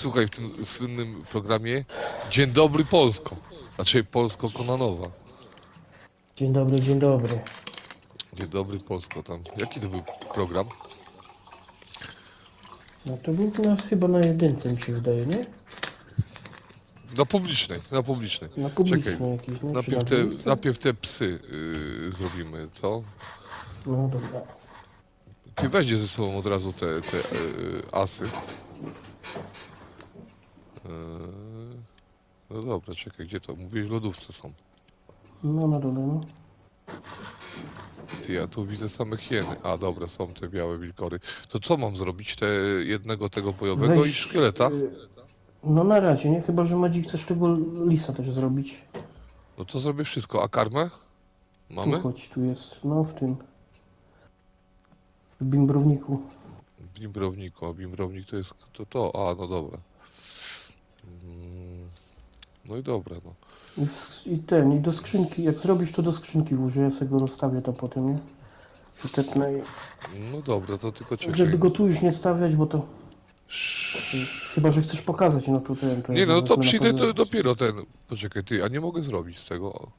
słuchaj, w tym słynnym programie Dzień dobry Polsko. Znaczy Polsko Konanowa. Dzień dobry, dzień dobry. Dzień dobry Polsko tam. Jaki to był program? No to był chyba na jedynce mi się wydaje, nie? Na publicznej, na publicznej. Na Czekaj, publicznej jakiejś, no, czy na dwójce? najpierw te psy zrobimy, co? No dobra. Ty weźcie ze sobą od razu te asy. No dobra, czekaj, gdzie to? Mówiłeś, w lodówce są. No na dole, no. Ty, ja tu widzę same hieny. A dobra, są te białe wilkory. To co mam zrobić? Jednego tego bojowego i szkieleta? No na razie, nie? Chyba, że Madzi chcesz tego lisa też zrobić. No to zrobię wszystko. A karmę? Mamy? Tu chodź, tu jest, no w tym. W bimbrowniku. Bimbrowniku, a bimbrownik to jest to. A, no dobra. No i dobra, no. I do skrzynki, jak zrobisz to do skrzynki włożę, ja sobie go rozstawię tam potem, nie? I tepnę i... No dobra, to tylko czekaj. Żeby go tu już nie stawiać, bo to... Chyba, że chcesz pokazać, no tu ten... Nie, no to przyjdę to dopiero ten... Poczekaj, ty, a nie mogę zrobić z tego.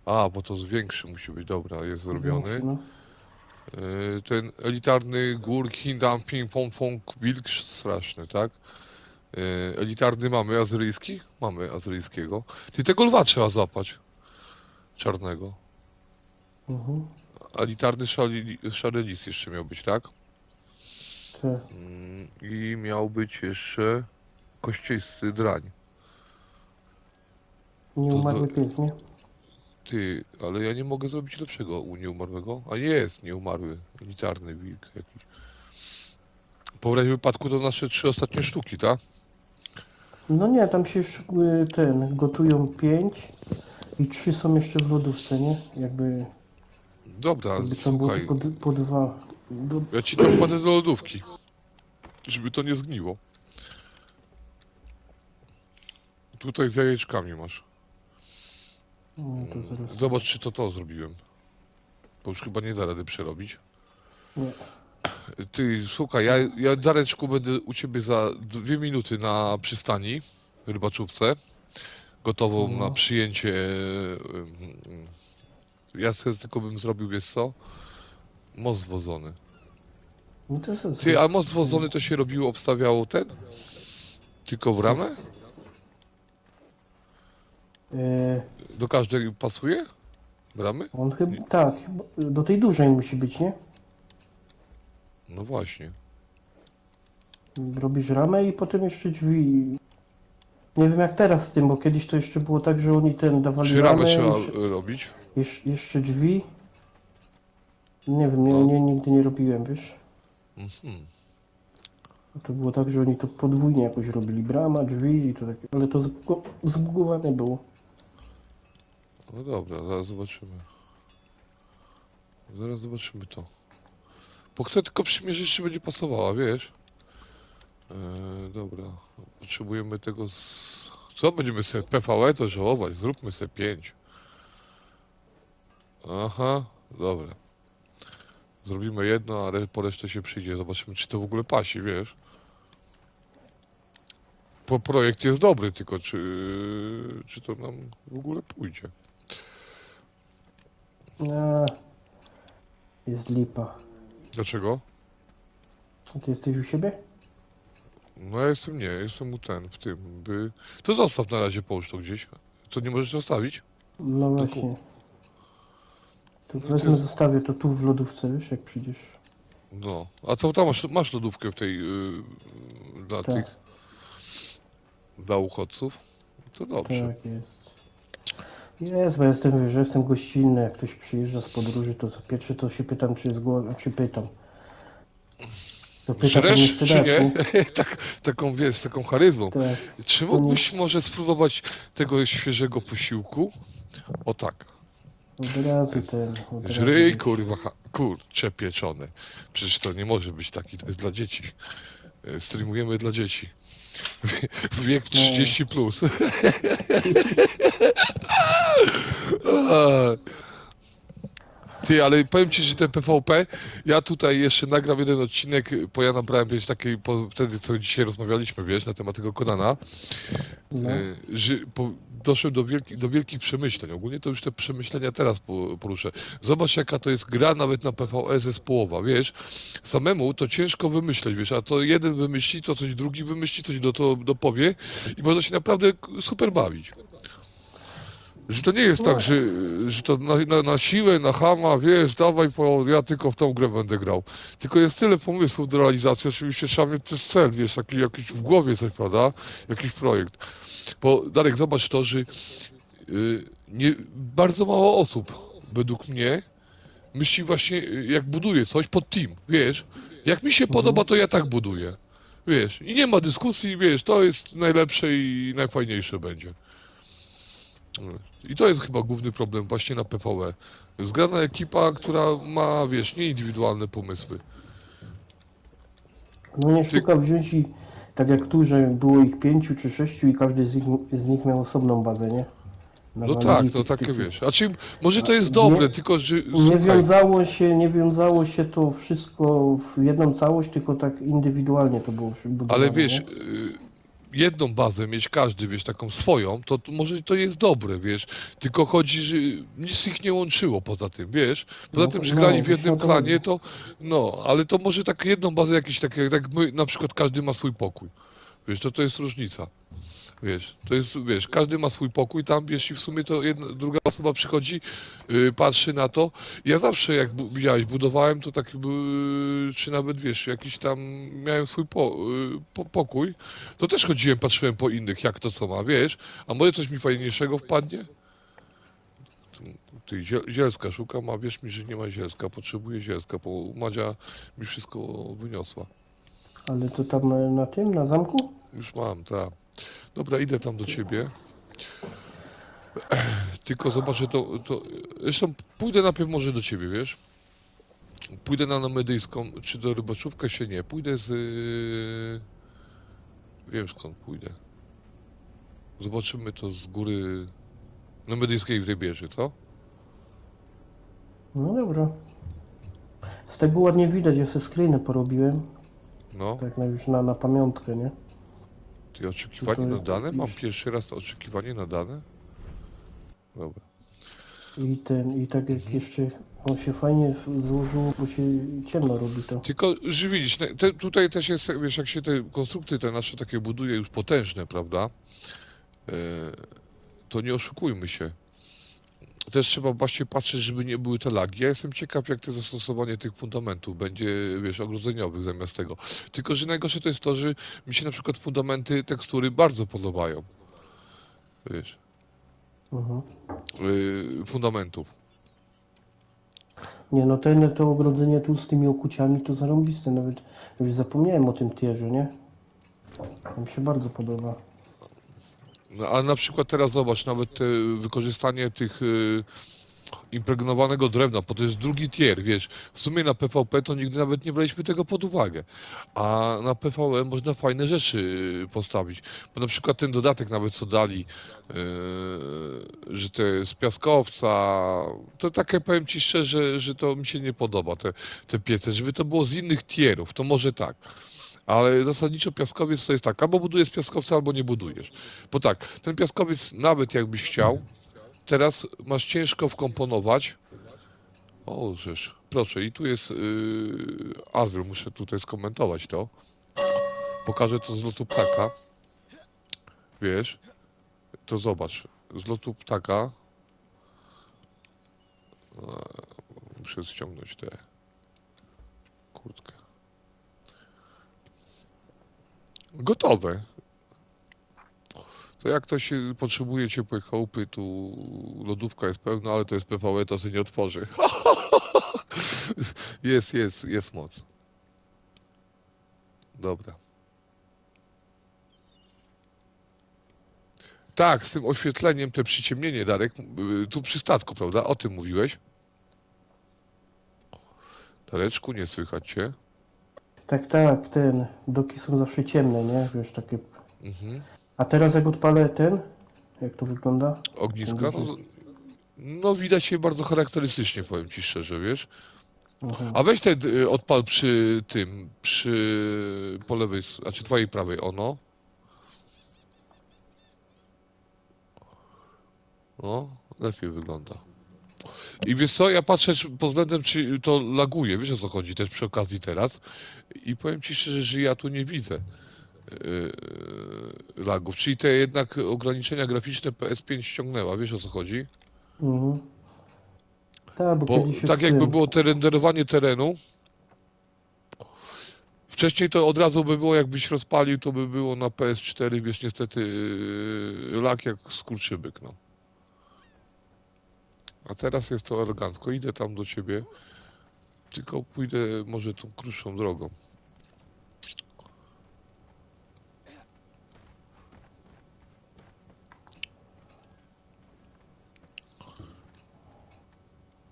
A, bo to z większy musi być, dobra, jest zrobiony. No. Ten elitarny gór, dumping, pong, wilk straszny, tak? Elitarny mamy azyryjski? Mamy azyryjskiego. Ty, tego lwa trzeba złapać. Czarnego. Elitarny szary lis jeszcze miał być, tak? Tak. I miał być jeszcze kościejsty drań. Nieumarły pies, nie? Ty, ale ja nie mogę zrobić lepszego u nieumarłego. A jest nieumarły, elitarny wilk jakiś. Po razie wypadku to nasze 3 ostatnie sztuki, tak? No nie, tam się już gotują 5 i 3 są jeszcze w lodówce, nie? Jakby Dobra, trzeba było słuchaj, po 2. ja ci to wkładę do lodówki, żeby to nie zgniło. Tutaj z jajeczkami masz. No, to zaraz... Zobacz, czy to zrobiłem. Bo już chyba nie da rady przerobić. Nie. Ty, słuchaj, ja Dareczku będę u ciebie za 2 minuty na przystani, w rybaczówce, gotową na przyjęcie. Ja sobie tylko bym zrobił, wiesz co? Most wodzony. No to jest Ty, a most wodzony to się robiło, obstawiało ten? Tylko w ramę? Do każdej pasuje? Bramy? On chyba... Tak, do tej dużej musi być, nie? No właśnie. Robisz ramę i potem jeszcze drzwi. Nie wiem jak teraz z tym, bo kiedyś to jeszcze było tak, że oni dawali Czy ramę trzeba jeszcze, robić? jeszcze drzwi. Nie wiem, nigdy nie robiłem, wiesz? To było tak, że oni to podwójnie jakoś robili. Brama, drzwi i to takie, ale to zbugowane było. No dobra, zaraz zobaczymy. Zaraz zobaczymy to. Bo chcę tylko przymierzyć, czy będzie pasowała, wiesz? Dobra, potrzebujemy tego z... Co, będziemy sobie PVE to żałować? Zróbmy sobie 5. Aha, dobra. Zrobimy jedno, a po resztę się przyjdzie. Zobaczymy, czy to w ogóle pasi, wiesz? Projekt jest dobry, tylko czy to nam w ogóle pójdzie? Jest lipa. Dlaczego? A ty jesteś u siebie? No ja jestem w tym, To zostaw na razie, połóż to gdzieś. Co, nie możesz zostawić? No właśnie. To wezmę, zostawię to tu w lodówce, wiesz, jak przyjdziesz. No, a co tam masz lodówkę w tej, dla Tak. tych, dla uchodźców? To dobrze. Tak jest. Jest, bo jestem gościnny, jak ktoś przyjeżdża z podróży, to co pierwsze to się pytam, czy jest głodny, czy pytam. To pytam, Żresz, czy dać, nie? Taką, wiesz, taką charyzmą. Tak. Czy mógłbyś może spróbować tego świeżego posiłku? O tak. Od razu Żryj, kurwa, kurcze pieczone. Przecież to nie może być taki, to jest dla dzieci. Streamujemy dla dzieci. Wiek 30 plus. Ty, ale powiem ci, że ten PvP, ja tutaj jeszcze nagram jeden odcinek, bo ja nabrałem wiesz, takiej, wtedy co dzisiaj rozmawialiśmy, wiesz, na temat tego Konana, No. że doszedłem do wielkich przemyśleń. Ogólnie to już te przemyślenia teraz poruszę. Zobacz, jaka to jest gra nawet na PvE zespołowa, wiesz. Samemu to ciężko wymyśleć, wiesz, a to jeden wymyśli, to coś drugi wymyśli, coś dopowie i można się naprawdę super bawić. Że to nie jest tak, że to na siłę, na chama, wiesz, dawaj, ja tylko w tą grę będę grał. Tylko jest tyle pomysłów do realizacji, oczywiście trzeba mieć też cel, wiesz, jakiś w głowie coś, prawda? Jakiś projekt. Bo Darek, zobacz to, że bardzo mało osób, według mnie, myśli właśnie, jak buduje coś pod team, wiesz? Jak mi się podoba, to ja tak buduję. Wiesz, i nie ma dyskusji, wiesz, to jest najlepsze i najfajniejsze będzie. I to jest chyba główny problem właśnie na PvE. Zgrana ekipa, która ma, wiesz, nieindywidualne pomysły. No nie sztuka wziąć i tak jak tu, że było ich 5 czy 6 i każdy z nich miał osobną bazę, nie? No tak, no takie wiesz. A czym, może to jest dobre, tylko że nie wiązało się to wszystko w jedną całość, tylko tak indywidualnie to było budowane. ale wiesz, nie? jedną bazę mieć każdy, wiesz, taką swoją, to może to jest dobre, wiesz. Tylko chodzi, że nic ich nie łączyło poza tym, wiesz. Poza tym, że grali w jednym klanie, to no, ale to może tak jedną bazę jakieś takie, jak my, na przykład każdy ma swój pokój. Wiesz, to jest różnica. Wiesz, to jest, wiesz, każdy ma swój pokój tam, wiesz, i w sumie to druga osoba przychodzi, patrzy na to. Ja zawsze, jak widziałeś, budowałem, to tak, czy nawet, wiesz, jakiś tam miałem swój pokój, to też chodziłem, patrzyłem po innych, jak to co ma, wiesz, a może coś mi fajniejszego wpadnie? Ty, zielska szukam, a wierz mi, że nie ma zielska, potrzebuję zielska, bo Madzia mi wszystko wyniosła. Ale to tam na tym, na zamku? Już mam, tak. Dobra, idę tam do ciebie. Tylko zobaczę to... Zresztą pójdę najpierw może do ciebie, wiesz? Pójdę na Medyjską, czy do Rybaczówka się nie. Pójdę z... Wiem skąd pójdę. Zobaczymy to z góry... Na Medyjskiej wybierze, co? No dobra. Z tego ładnie widać, ja sobie screeny porobiłem. No. Tak już na pamiątkę, nie? Ty oczekiwanie na dane? Mam pierwszy raz to oczekiwanie na dane? Dobra. I tak jak jeszcze on się fajnie złożyło, bo się ciemno robi to. Tylko, że widzisz, tutaj też jest, wiesz, jak się te konstrukty te nasze takie buduje już potężne, prawda? To nie oszukujmy się. Też trzeba właśnie patrzeć, żeby nie były te lagi. Ja jestem ciekaw, jak to zastosowanie tych fundamentów będzie, wiesz, ogrodzeniowych zamiast tego. Tylko, że najgorsze to jest to, że mi się na przykład fundamenty, tekstury bardzo podobają. Wiesz. Fundamentów. Nie no, to ogrodzenie tu z tymi okuciami to zarąbiste. Nawet już zapomniałem o tym tierze, nie? Mi się bardzo podoba. No, a na przykład teraz zobacz, nawet wykorzystanie tych impregnowanego drewna, bo to jest drugi tier, wiesz. W sumie na PvP to nigdy nawet nie braliśmy tego pod uwagę. A na PvE można fajne rzeczy postawić. Bo na przykład ten dodatek nawet co dali, że te z piaskowca, to takie powiem Ci szczerze, że to mi się nie podoba, te piece. Żeby to było z innych tierów, to może tak. Ale zasadniczo piaskowiec to jest tak, albo budujesz piaskowca, albo nie budujesz. Bo tak, ten piaskowiec nawet jakbyś chciał, teraz masz ciężko wkomponować. O, żeż, proszę, i tu jest azyl, muszę tutaj skomentować to. Pokażę to z lotu ptaka. Wiesz, to zobacz, z lotu ptaka. Muszę ściągnąć tę kurtkę. Gotowe. To jak ktoś potrzebuje ciepłej chałupy, tu lodówka jest pełna, ale to jest PvE, to sobie nie otworzy. Jest moc. Dobra. Tak, z tym oświetleniem, te przyciemnienie, Darek, tu przy statku, prawda? O tym mówiłeś? Dareczku, nie słychać cię. Tak, doki są zawsze ciemne, nie? Wiesz, takie... Mhm. A teraz jak odpalę jak to wygląda? Ogniska? No, No widać się bardzo charakterystycznie, powiem ci szczerze, wiesz. Mhm. A weź ten odpal przy tym, po lewej, znaczy twojej prawej, ono. No, lepiej wygląda. I wiesz co, ja patrzę pod względem, czy to laguje, wiesz o co chodzi też przy okazji teraz. I powiem ci szczerze, że ja tu nie widzę lagów. Czyli te jednak ograniczenia graficzne PS5 ściągnęła, wiesz o co chodzi? Mhm. Tak, bo Bo kiedyś się tak w jakby tym. było te renderowanie terenu, wcześniej to od razu by było, jakbyś rozpalił, to by było na PS4, wiesz, niestety lag jak skurczybyk, no. A teraz jest to elegancko. Idę tam do ciebie, tylko pójdę może tą krótszą drogą.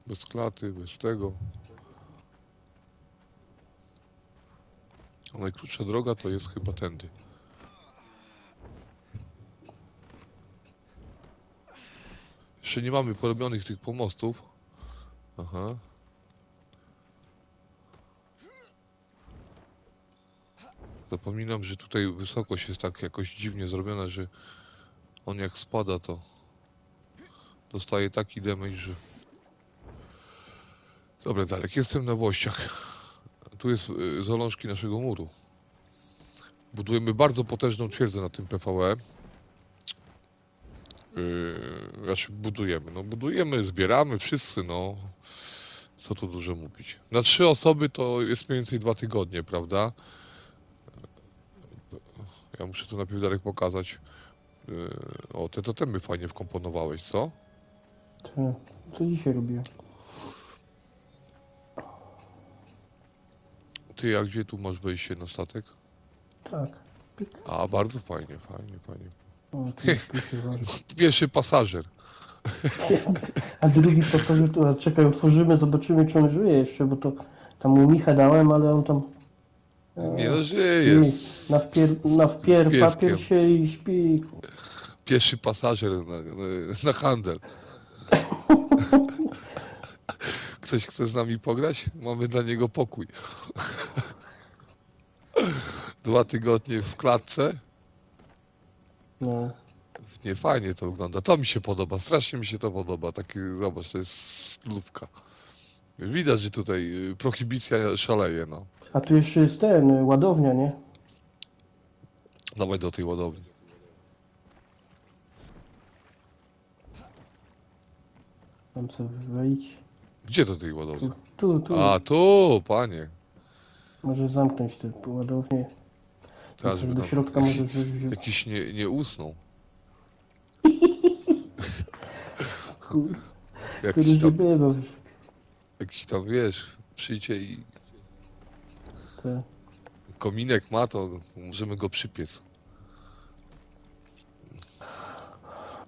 Bez klaty, bez tego. A najkrótsza droga to jest chyba tędy. Jeszcze nie mamy porobionych tych pomostów. Aha. Zapominam, że tutaj wysokość jest tak jakoś dziwnie zrobiona, że on jak spada, to dostaje taki damage, że... Dobra, Darek, jestem na Włościach. Tu jest zalążki naszego muru. Budujemy bardzo potężną twierdzę na tym PvE. Znaczy budujemy. No budujemy, zbieramy wszyscy, no. Co tu dużo mówić. Na 3 osoby to jest mniej więcej 2 tygodnie, prawda? Ja muszę tu najpierw Darek pokazać. O, te totemy fajnie wkomponowałeś, co? Co dzisiaj robię? Ty, a gdzie tu masz wejście na statek? Tak. Pik. A, bardzo fajnie, fajnie, fajnie. O, tu się waży. Pierwszy pasażer. A drugi pasażer tu, a czekaj, otworzymy, zobaczymy, czy on żyje jeszcze, bo to tam mu Micha dałem, ale on tam Nie no, śpi. żyje. Na wpier z papier pieskiem. się i śpi. Pierwszy pasażer na handel. Ktoś chce z nami pograć? Mamy dla niego pokój. 2 tygodnie w klatce. No. Nie, fajnie to wygląda. To mi się podoba, strasznie mi się to podoba. Taki, zobacz, to jest stylówka. Widać, że tutaj prohibicja szaleje, no. A tu jeszcze jest ładownia, nie? Dawaj do tej ładowni. Tam sobie wejść. Gdzie do tej ładowni? Tu. A, tu, panie. Możesz zamknąć tę ładownię. Teraz, Sobie żeby do tam środka możesz wziąć. jakiś nie usnął. Tu nie bywa. Jakiś tam, wiesz, przyjdzie i Te. kominek ma, to możemy go przypiec.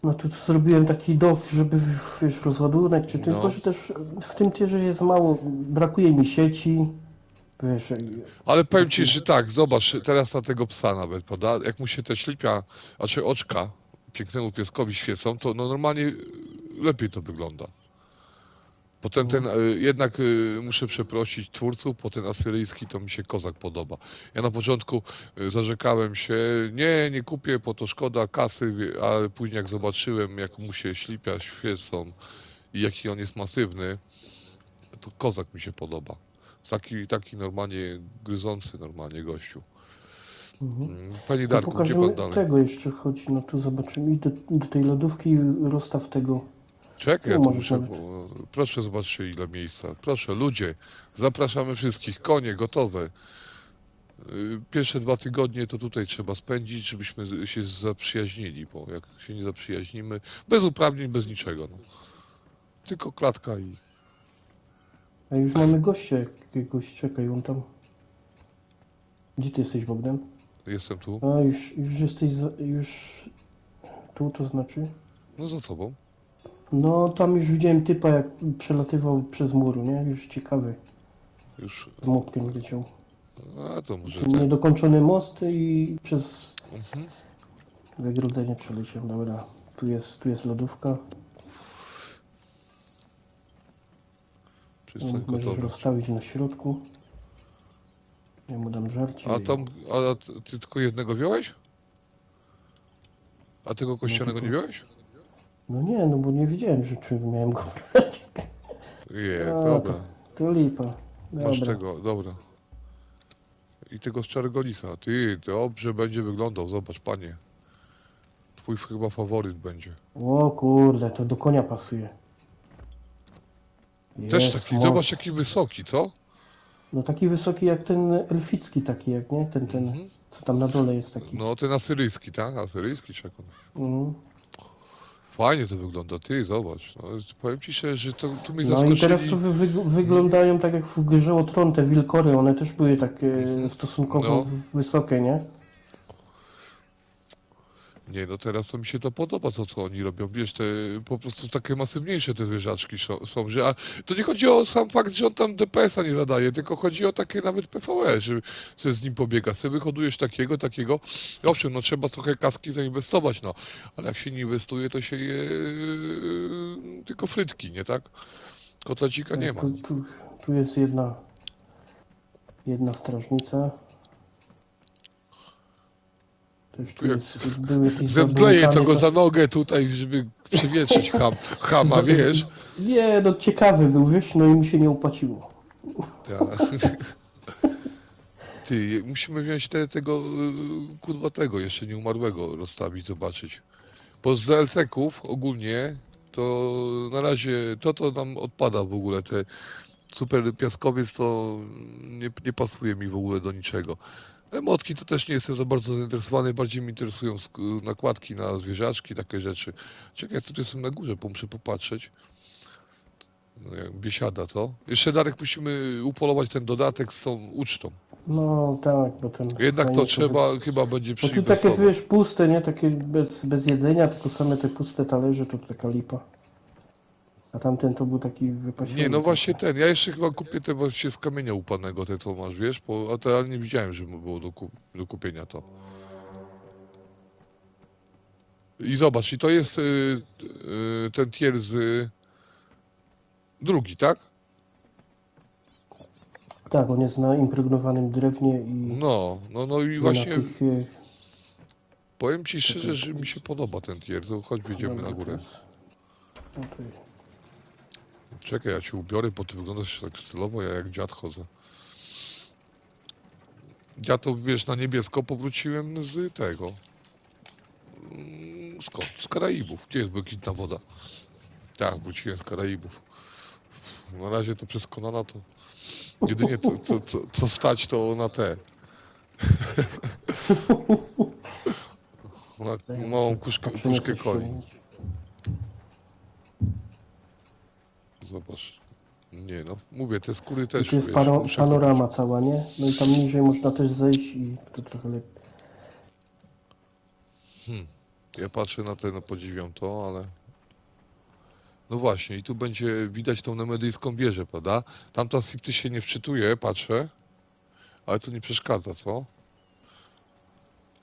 No tu zrobiłem taki dok, żeby wiesz, rozładunek, czy No. tylko, że też w tym tierze jest mało, brakuje mi sieci, wiesz, Ale powiem ci, że tak, zobacz, teraz na tego psa nawet, prawda? Jak mu się te ślipia, znaczy oczka pięknemu pieskowi świecą, to no normalnie lepiej to wygląda. Potem jednak muszę przeprosić twórców, bo ten asyryjski to mi się kozak podoba. Ja na początku zarzekałem się, nie kupię, bo to szkoda kasy, ale później jak zobaczyłem, jak mu się ślipia świecą i jaki on jest masywny, to kozak mi się podoba. Taki normalnie gryzący normalnie gościu. Panie To Darku, gdzie pokażemy pan dalej? tego jeszcze chodzi, no tu zobaczymy, idź do tej lodówki i rozstaw tego, Czekaj, No, ja tu może muszę. nawet. Proszę, zobaczcie ile miejsca. Proszę, ludzie, zapraszamy wszystkich. Konie gotowe. Pierwsze 2 tygodnie to tutaj trzeba spędzić, żebyśmy się zaprzyjaźnili, bo jak się nie zaprzyjaźnimy, bez uprawnień, bez niczego. No. Tylko klatka i. a już mamy gościa jakiegoś, czekaj, on tam, gdzie ty jesteś, Bogdan? Jestem tu. A, już jesteś, już tu, to znaczy? No za tobą. No, tam już widziałem typa, jak przelatywał przez mur, nie? Już ciekawy, Już. z mopkiem leciał. A to może Ten ten. niedokończony most i przez Mhm. wygrodzenie przeleciał. Dobra, tu jest lodówka. Przystań Możesz gotowa. rozstawić na środku. Ja mu dam żarcie. A tam, a ty tylko jednego wziąłeś? A tego kościanego nie tylko- wziąłeś? No nie, no bo nie wiedziałem, że czym miałem go brać. Nie, A, dobra. to lipa. Masz Dobra. tego, dobra. I tego z czarnego lisa. Ty, dobrze będzie wyglądał, zobacz, panie. Twój chyba faworyt będzie. O kurde, to do konia pasuje. Też Jest taki, moc. zobacz jaki wysoki, co? No taki wysoki jak ten elficki taki, jak nie? Ten, Mhm. co tam na dole jest taki. No ten asyryjski, tak? Asyryjski czekam. Mhm. Fajnie to wygląda, ty, zobacz. No, powiem ci szczerze, że to, tu mnie No zaskoczyli. i teraz to wyglądają tak jak w grze o Tron, te wilkory, one też były takie stosunkowo No. wysokie, nie? Nie, no teraz to mi się to podoba, co oni robią. Wiesz, te po prostu takie masywniejsze te zwierzaczki są, że a to nie chodzi o sam fakt, że on tam DPS-a nie zadaje, tylko chodzi o takie nawet PvE, że z nim pobiega. Sobie wyhodujesz takiego. Owszem, no trzeba trochę kaski zainwestować, no, ale jak się nie inwestuje, to się je tylko frytki, nie tak? Kotlecika nie ma. Tu jest jedna strażnica. Też tu Jak był jakiś zemdleje to zabłąkany, go za nogę tutaj, żeby przewietrzyć chama, wiesz? Nie, no ciekawy był, wiesz, no i mi się nie opłaciło. Tak. Ty, musimy wziąć tego kurwa tego, jeszcze nie umarłego rozstawić, zobaczyć. Bo z DLC-ków ogólnie to na razie to nam odpada w ogóle. Te super piaskowiec to nie pasuje mi w ogóle do niczego. Emotki to też nie jestem za bardzo zainteresowany, bardziej mnie interesują nakładki na zwierzaczki, takie rzeczy. Czekaj, ja tutaj jestem na górze, bo muszę popatrzeć. No, jak biesiada, co? Jeszcze Darek musimy upolować ten dodatek z tą ucztą. No tak, bo ten... Jednak fajnie to trzeba, chyba będzie Bo tu takie, przyinwestować. wiesz, puste, nie? Takie bez jedzenia, tylko same te puste talerze, to taka lipa. A tamten to był taki wypasiony. Nie, no właśnie ten. Ja jeszcze chyba kupię te właśnie z kamienia upanego, te co masz, wiesz? A to ja nie widziałem, że było do kupienia to. I zobacz, i to jest ten tier z drugi, tak? Tak, on jest na impregnowanym drewnie i No i i właśnie na tych... powiem ci szczerze, że mi się podoba ten tier, to chodź wjedziemy na górę. No to jest. Czekaj, ja cię ubiorę, bo ty wyglądasz tak stylowo, ja jak dziad chodzę. Ja to, wiesz, na niebiesko powróciłem z tego. Skąd? Z Karaibów. Gdzie jest błękitna woda? Tak, wróciłem z Karaibów. Na razie to przez Konana to jedynie co stać to na te. Na małą kuszkę koni. Zobacz. Nie no, mówię, te skóry I też, tu jest wiesz, muszę panorama cała, nie? No i tam niżej można też zejść i to trochę lepiej. Ja patrzę na ten, no podziwiam to, ale... No właśnie, i tu będzie widać tą nemedyjską wieżę, prawda? Tamta Sifty się nie wczytuje, patrzę, ale to nie przeszkadza, co?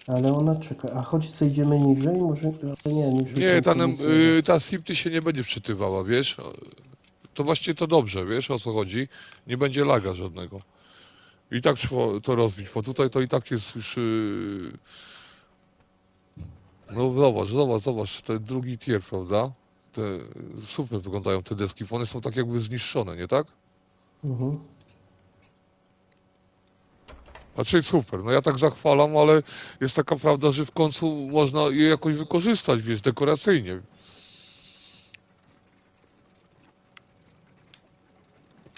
Ale ona czeka. A choć zejdziemy niżej, może... Ale nie, niżej. Nie, to nic nie da. ta Sifty się nie będzie wczytywała, wiesz? To właściwie to dobrze, wiesz o co chodzi? Nie będzie laga żadnego. I tak trzeba to rozbić, bo tutaj to i tak jest już... No zobacz, ten drugi tier, prawda? Te, super wyglądają te deski, one są tak jakby zniszczone, nie tak? Mhm. Znaczy super, no ja tak zachwalam, ale jest taka prawda, że w końcu można je jakoś wykorzystać, wiesz, dekoracyjnie.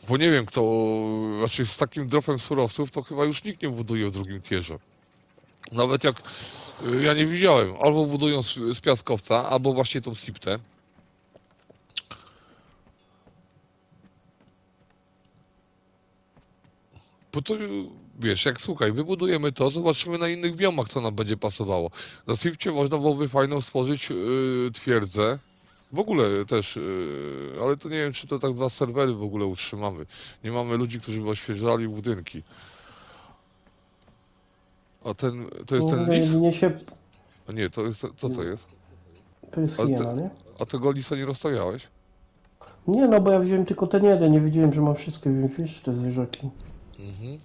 Bo nie wiem kto, znaczy z takim dropem surowców to chyba już nikt nie buduje w drugim tierze. Nawet jak, ja nie widziałem, albo budują z piaskowca, albo właśnie tą siptę. Bo to, wiesz, jak słuchaj, wybudujemy to, zobaczymy na innych biomach, co nam będzie pasowało. Na Sifcie można byłoby fajną stworzyć twierdzę. W ogóle też, ale to nie wiem, czy to tak dwa serwery w ogóle utrzymamy. Nie mamy ludzi, którzy by oświeżali budynki. A to jest ten lis? Nie się... A nie, to jest, co to jest? To jest Ale hiena, nie? A tego lisa nie rozstawiałeś? Nie no, bo ja wziąłem tylko ten jeden, nie wiedziałem, że mam wszystkie, wiesz, te zwierzaki. Mhm.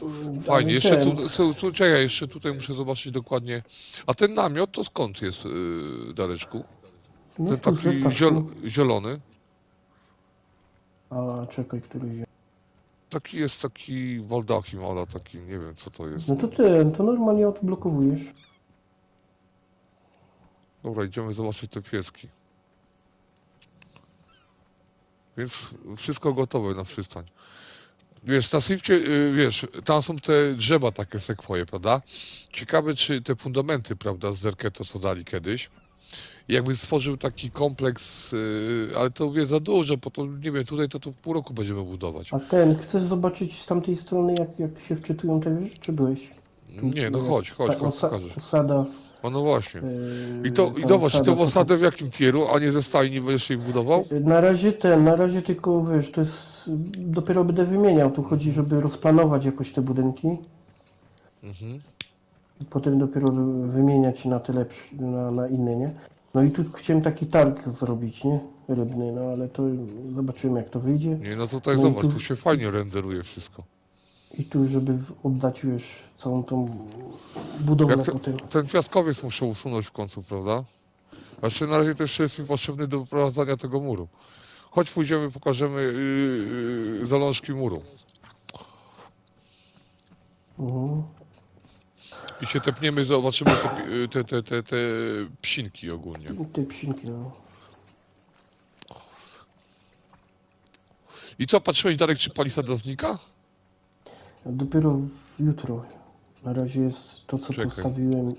Ale Fajnie, jeszcze ten, czekaj, jeszcze tutaj muszę zobaczyć dokładnie. A ten namiot to skąd jest, Dareczku? no Ten tu taki zestaw tu. zielony. A czekaj, który wziąłem. Taki jest taki Waldachim, ale taki, nie wiem co to jest. No to ten, to normalnie odblokowujesz. Dobra, idziemy zobaczyć te pieski. Więc wszystko gotowe na przystań. Wiesz, na Swifcie, wiesz, tam są te drzewa takie sekwoje, prawda? Ciekawe, czy te fundamenty, prawda, z Zerketo co dali kiedyś. Jakby stworzył taki kompleks, ale to wie za dużo, bo to nie wiem, tutaj to w pół roku będziemy budować. A ten, chcesz zobaczyć z tamtej strony, jak się wczytują te wieże, czy byłeś? Tu, Nie, no jak chodź, pokażesz. osada, No właśnie. I ta zobacz, i osada, tą osadę w jakim tieru, a nie ze stajni będziesz jej budował? Na razie tylko, wiesz, to jest, dopiero będę wymieniał, tu chodzi, żeby rozplanować jakoś te budynki, Mhm. potem dopiero wymieniać na te lepsze, na inne, nie? No i tu chciałem taki targ zrobić, nie? Rybny, no ale to zobaczymy jak to wyjdzie. Nie, no tutaj No i zobacz, tu się fajnie renderuje wszystko. żeby oddać, wiesz, całą tą budowlę potem. Ten piaskowiec muszę usunąć w końcu, prawda? Znaczy na razie to jeszcze jest mi potrzebny do wyprowadzania tego muru. Chodź pójdziemy, pokażemy zalążki muru. Mhm. I się tepniemy, zobaczymy te psinki ogólnie. Te psinki, no. I co, patrzyłeś Darek, czy palisada znika? Dopiero jutro. Na razie jest to, co Czekaj. postawiłem.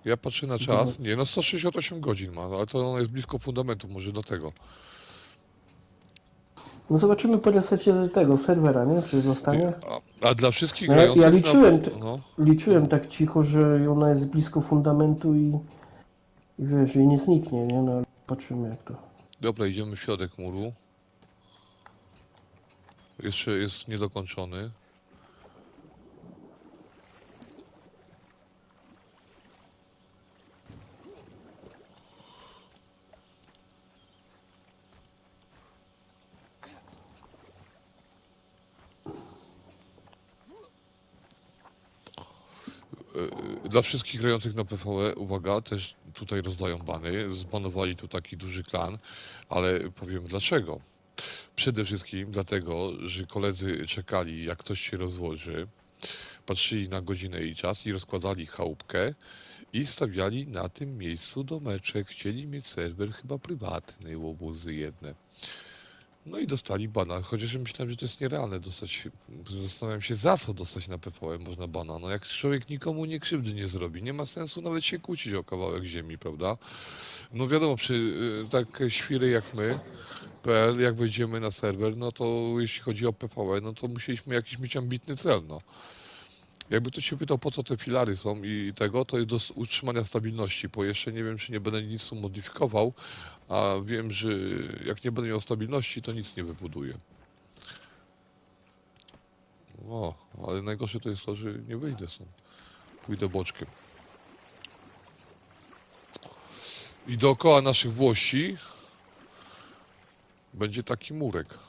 Ja patrzę na czas. Nie, no 168 godzin ma, no, ale to ono jest blisko fundamentu, może do tego. No zobaczymy po resecie tego serwera, nie? Czy zostanie? A dla wszystkich No grających ja liczyłem, no, liczyłem tak cicho, że ona jest blisko fundamentu i wiesz, i nie zniknie, nie? No ale patrzymy jak to. dobra, idziemy w środek muru. Jeszcze jest niedokończony. Dla wszystkich grających na PvE, uwaga, też tutaj rozdają bany. Zbanowali tu taki duży klan, ale powiem dlaczego. Przede wszystkim dlatego, że koledzy czekali, jak ktoś się rozłoży, patrzyli na godzinę i czas i rozkładali chałupkę i stawiali na tym miejscu domeczek. Chcieli mieć serwer chyba prywatny, łobuzy jedne. No i dostali bana, chociaż myślałem, że to jest nierealne dostać. Zastanawiam się, za co dostać na PvE można bana. No jak człowiek nikomu nie krzywdy nie zrobi, nie ma sensu nawet się kłócić o kawałek ziemi, prawda? No wiadomo, przy tak świry jak my, PL, jak wejdziemy na serwer, no to jeśli chodzi o PvE, no to musieliśmy jakiś mieć ambitny cel, no. Jakby ktoś się pytał, po co te filary są i tego, to jest do utrzymania stabilności, bo jeszcze nie wiem, czy nie będę nic tu modyfikował, a wiem, że jak nie będę miał stabilności, to nic nie wybuduję. O, ale najgorsze to jest to, że nie wyjdę stąd. Pójdę boczkiem. I dookoła naszych włości będzie taki murek.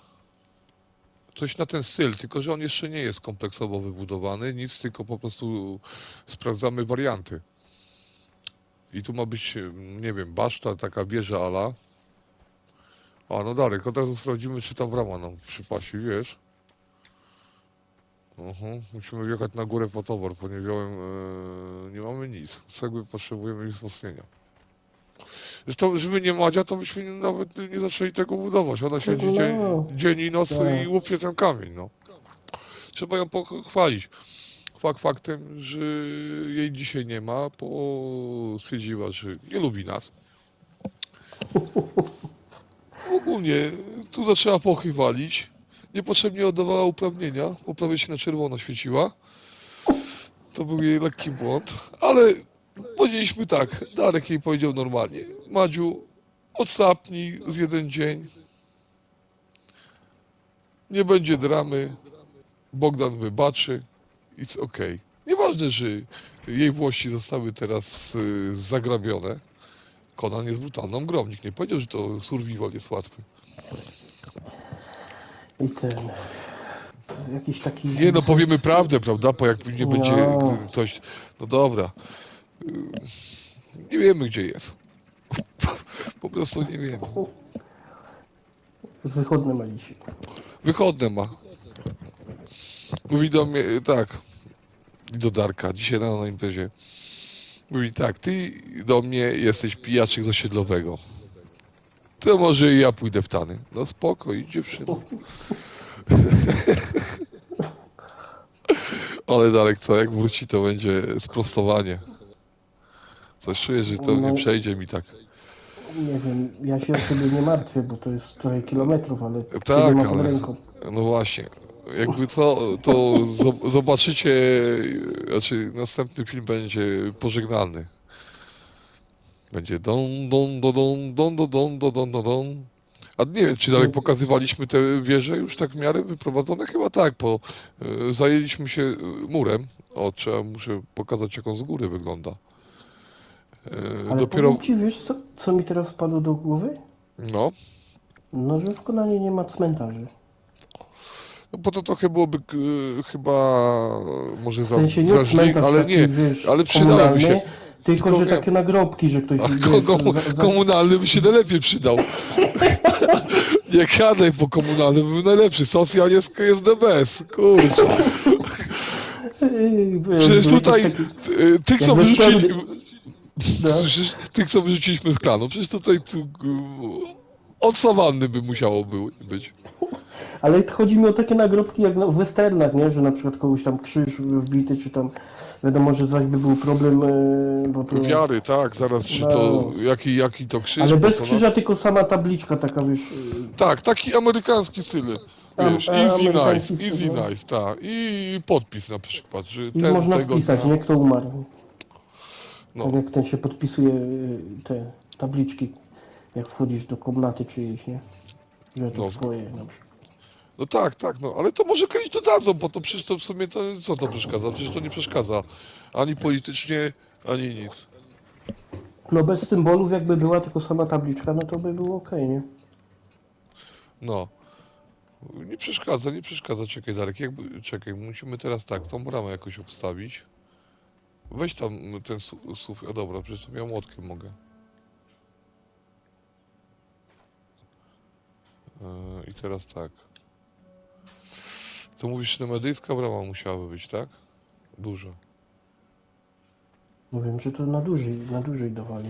Coś na ten styl, tylko że on jeszcze nie jest kompleksowo wybudowany, nic, tylko po prostu sprawdzamy warianty. I tu ma być, nie wiem, baszta, taka wieża ala. A no Darek, od razu sprawdzimy, czy tam brama nam przypasi, wiesz? Musimy wjechać na górę po towar, bo nie wziąłem, nie mamy nic. Cegły potrzebujemy wzmocnienia. Zresztą, żeby nie Madzia, to byśmy nawet nie zaczęli tego budować. Ona siedzi No, dzień i noc tak. i łupie ten kamień, no. Trzeba ją pochwalić. Fakt faktem, że jej dzisiaj nie ma, bo stwierdziła, że nie lubi nas. Ogólnie tu zaczęła pochy walić. Niepotrzebnie oddawała uprawnienia, bo prawie się na czerwono świeciła. To był jej lekki błąd, ale powiedzieliśmy tak, Darek jej powiedział normalnie. Madziu, odsapnij z jeden dzień. Nie będzie dramy. Bogdan wybaczy. It's okej. Nieważne, że jej włości zostały teraz zagrabione Conan jest brutalną grą. Nikt nie powiedział, że to survival jest łatwy. I ten... Jakiś taki... Nie no, powiemy prawdę, prawda? Bo jak nie będzie No. ktoś... No dobra. Nie wiemy, gdzie jest. Po prostu nie wiemy. Wychodne ma dzisiaj. Wychodne ma. Mówi do mnie, tak, i do Darka, dzisiaj rano na imprezie. Mówi tak, ty do mnie jesteś pijaczek z osiedlowego. To może i ja pójdę w tany. No spoko, idź dziewczyno. Ale Darek, co, jak wróci, to będzie sprostowanie. Coś czuję, że to nie No. przejdzie mi tak. Nie wiem, ja się o siebie nie martwię, bo to jest trochę kilometrów, ale Tak, ciebie mam pod ale... ręką. No właśnie. Jakby co, to zobaczycie, znaczy następny film będzie pożegnalny. Będzie don, don, don, don, don, don, don, don, don, don, don. A nie wiem, czy dalej pokazywaliśmy te wieże już tak w miarę wyprowadzone? Chyba tak, bo zajęliśmy się murem. O, muszę pokazać, jak on z góry wygląda. Ale Dopiero, powiem ci, wiesz, co mi teraz wpadło do głowy? no, No, że w Konanie nie ma cmentarzy. no bo to trochę byłoby chyba może W za sensie nie wrażliwe, cmentarz ale taki, nie, wiesz, ale przydałyby się. komunalny, tylko Tylko że wiem. takie nagrobki, że ktoś, A wiesz, komunalny by się najlepiej przydał. Nie gadaj, bo komunalny był najlepszy. Socjal jest the best. Kurczę. Przecież tutaj tych, co jakby wyrzucili... No. Przecież tych, co wyrzuciliśmy z klanu, przecież tutaj od sawanny by musiało być. Ale chodzi mi o takie nagrobki jak w westernach, nie? Że na przykład kogoś tam krzyż wbity, czy tam wiadomo, że zaś by był problem, bo to... Wiary, tak, zaraz, czy No. to, jaki to krzyż. Ale bo bez to krzyża, tylko sama tabliczka taka, wiesz... Tak, taki amerykański styl. Wiesz, easy amerykański nice, styl, easy no. nice, tak. I podpis na przykład, że I ten można tego wpisać, dnia... nie? Kto umarł. No, Tak jak ten się podpisuje, te tabliczki, jak wchodzisz do komnaty czyjejś, nie? Że to No, twoje na przykład. no tak, no, ale to może kiedyś dodadzą, bo to przecież to w sumie to, co to przeszkadza? Przecież to nie przeszkadza ani politycznie, ani nic. No bez symbolów jakby była tylko sama tabliczka, no to by było okej, nie? No. Nie przeszkadza, czekaj Darek, czekaj, musimy teraz tak, tą bramę jakoś obstawić. Weź tam ten sufit, a dobra, przecież to ja młotkiem mogę. I teraz tak. To mówisz, że medyjska brama musiałaby być, tak? Duża. No wiem, że to na dłużej dawali.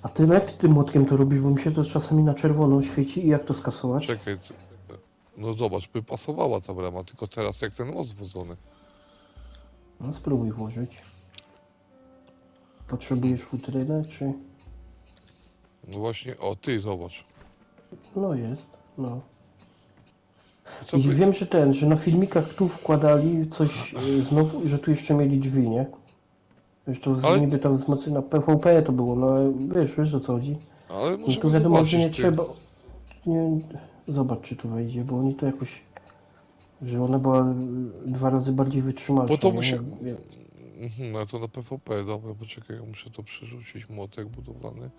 A ty jak ty tym młotkiem to robisz, bo mi się to czasami na czerwono świeci i jak to skasować? Czekaj, no zobacz, by pasowała ta brama, tylko teraz jak ten most wwodzony. No spróbuj włożyć. Potrzebujesz futrynę, czy... No właśnie, o ty zobacz. No jest, no. Co I by... wiem, że na filmikach tu wkładali coś znowu, że tu jeszcze mieli drzwi, nie? Wiesz, to Ale- niby tam wzmocniona PvP to było, no ale wiesz o co chodzi. Ale No możemy tu wiadomo, zobaczyć, że nie ty. trzeba... Nie, zobacz, czy tu wejdzie, bo oni to jakoś... Że ona była 2 razy bardziej wytrzymalsza, Bo to nie? musi... Nie. No to na PvP, dobra, poczekaj, ja muszę to przerzucić, młotek budowlany.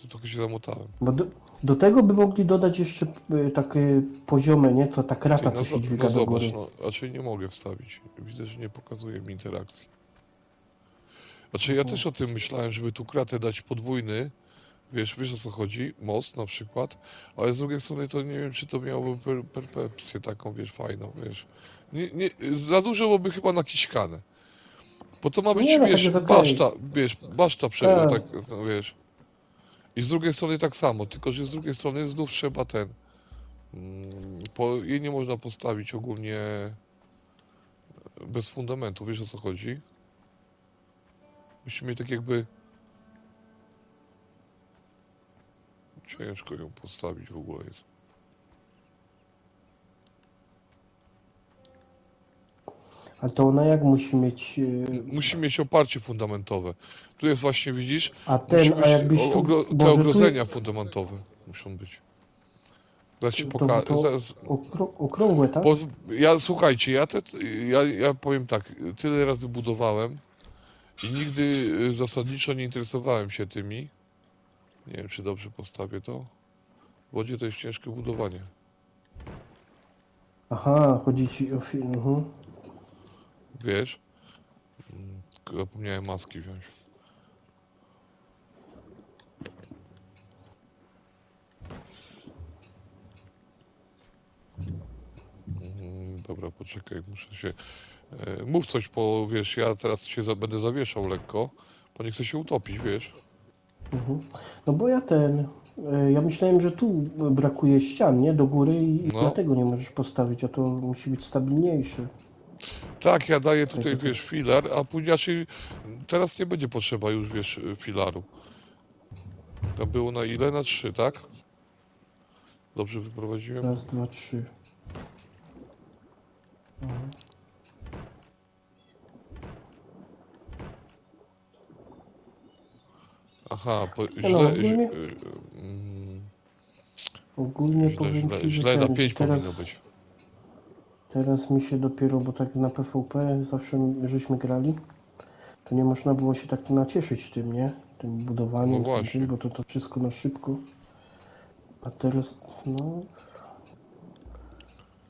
To trochę się zamotałem. Bo do tego by mogli dodać jeszcze takie poziome, nie? To ta krata, Ty, co się dźwiga no do zobacz, góry. no, raczej nie mogę wstawić. Widzę, że nie pokazuje mi interakcji. Znaczy ja też o tym myślałem, żeby tu kratę dać podwójny. Wiesz o co chodzi? Most na przykład. Ale z drugiej strony to nie wiem, czy to miałoby percepcję taką, wiesz, fajną, wiesz. Nie, za dużo byłoby chyba nakiśkane. Bo to ma być, Nie, no, tak wiesz, jest okej. baszta, Tak. tak, no, wiesz. I z drugiej strony tak samo, tylko że z drugiej strony znów trzeba ten... jej nie można postawić ogólnie bez fundamentu, wiesz o co chodzi? Musimy mieć tak jakby... Ciężko ją postawić w ogóle jest. Ale to ona jak musi mieć... Musi mieć oparcie fundamentowe. Tu jest właśnie, widzisz, A musi ten, być a jakbyś tu... te Boże, ogrodzenia fundamentowe muszą być. Zaraz ci To, pokażę. to okrągłe, tak? Słuchajcie, ja powiem tak, tyle razy budowałem i nigdy zasadniczo nie interesowałem się tymi. Nie wiem, czy dobrze postawię to. W wodzie to jest ciężkie budowanie. Aha, chodzi ci o film. Wiesz? Tylko zapomniałem maski wziąć. Dobra, poczekaj, muszę się... Mów coś, bo wiesz, ja teraz się będę zawieszał lekko, bo nie chcę się utopić, wiesz? No bo ja myślałem, że tu brakuje ścian, nie? Do góry i No. dlatego nie możesz postawić, a to musi być stabilniejsze. Tak, ja daję tutaj, Tego co- wiesz, filar, a później raczej teraz nie będzie potrzeba już, wiesz, filaru. To było na ile? Na 3, tak? Dobrze wyprowadziłem? Raz, dwa, trzy. Aha, No, ogólnie powiem ci, że źle na że 5 powinno być. teraz mi się dopiero, bo tak na PvP zawsze żeśmy grali, to nie można było się tak nacieszyć tym, nie? Tym budowaniem, No tym, właśnie. bo to wszystko na szybko. A teraz, no...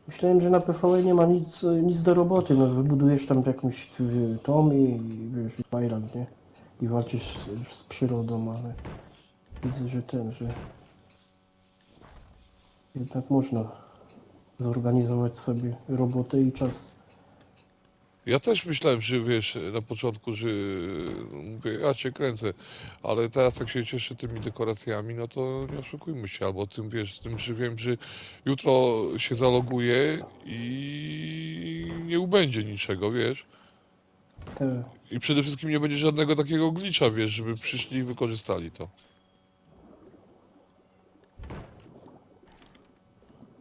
Myślałem, że na PvE nie ma nic do roboty, no wybudujesz tam jakąś tom i wiesz, i Bajran, nie? I walczysz z przyrodą, ale widzę, że jednak można zorganizować sobie robotę i czas. Ja też myślałem, że wiesz, na początku, że mówię, ja cię kręcę, ale teraz jak się cieszę tymi dekoracjami, no to nie oszukujmy się, albo tym, wiesz, tym, że wiem, że jutro się zaloguję i nie ubędzie niczego, wiesz. Te, I przede wszystkim nie będzie żadnego takiego glitcha, wiesz, żeby przyszli i wykorzystali to.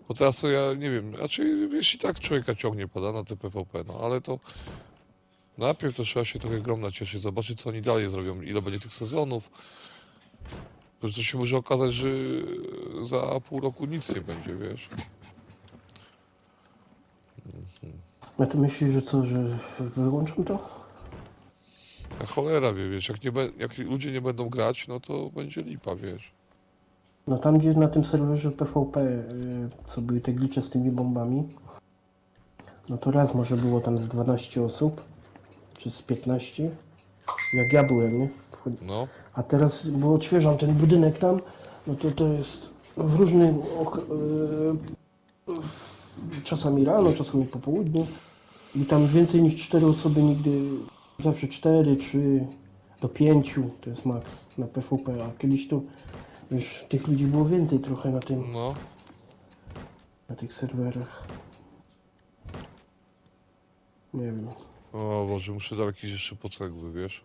Bo teraz to ja nie wiem, raczej wiesz, i tak człowieka ciągnie pada na te PvP, no ale to najpierw to trzeba się trochę grom nacieszyć, zobaczyć co oni dalej zrobią, ile będzie tych sezonów. Bo to się może okazać, że za pół roku nic nie będzie, wiesz. a ty myślisz, że co, że wyłączą to? A cholera wie, wiesz, jak ludzie nie będą grać, no to będzie lipa, wiesz. No tam, gdzie na tym serwerze PvP, co były te glicze z tymi bombami, no to raz może było tam z 12 osób, czy z 15, jak ja byłem, nie? No, A teraz, bo odświeżam ten budynek tam, no to jest w różnym czasami rano, czasami po południu i tam więcej niż 4 osoby nigdy, zawsze 4, 3 do 5 to jest maks na PvP, a kiedyś to już tych ludzi było więcej trochę no. na tych serwerach. Nie wiem. O Boże, muszę dać jakieś jeszcze po cegły, wiesz.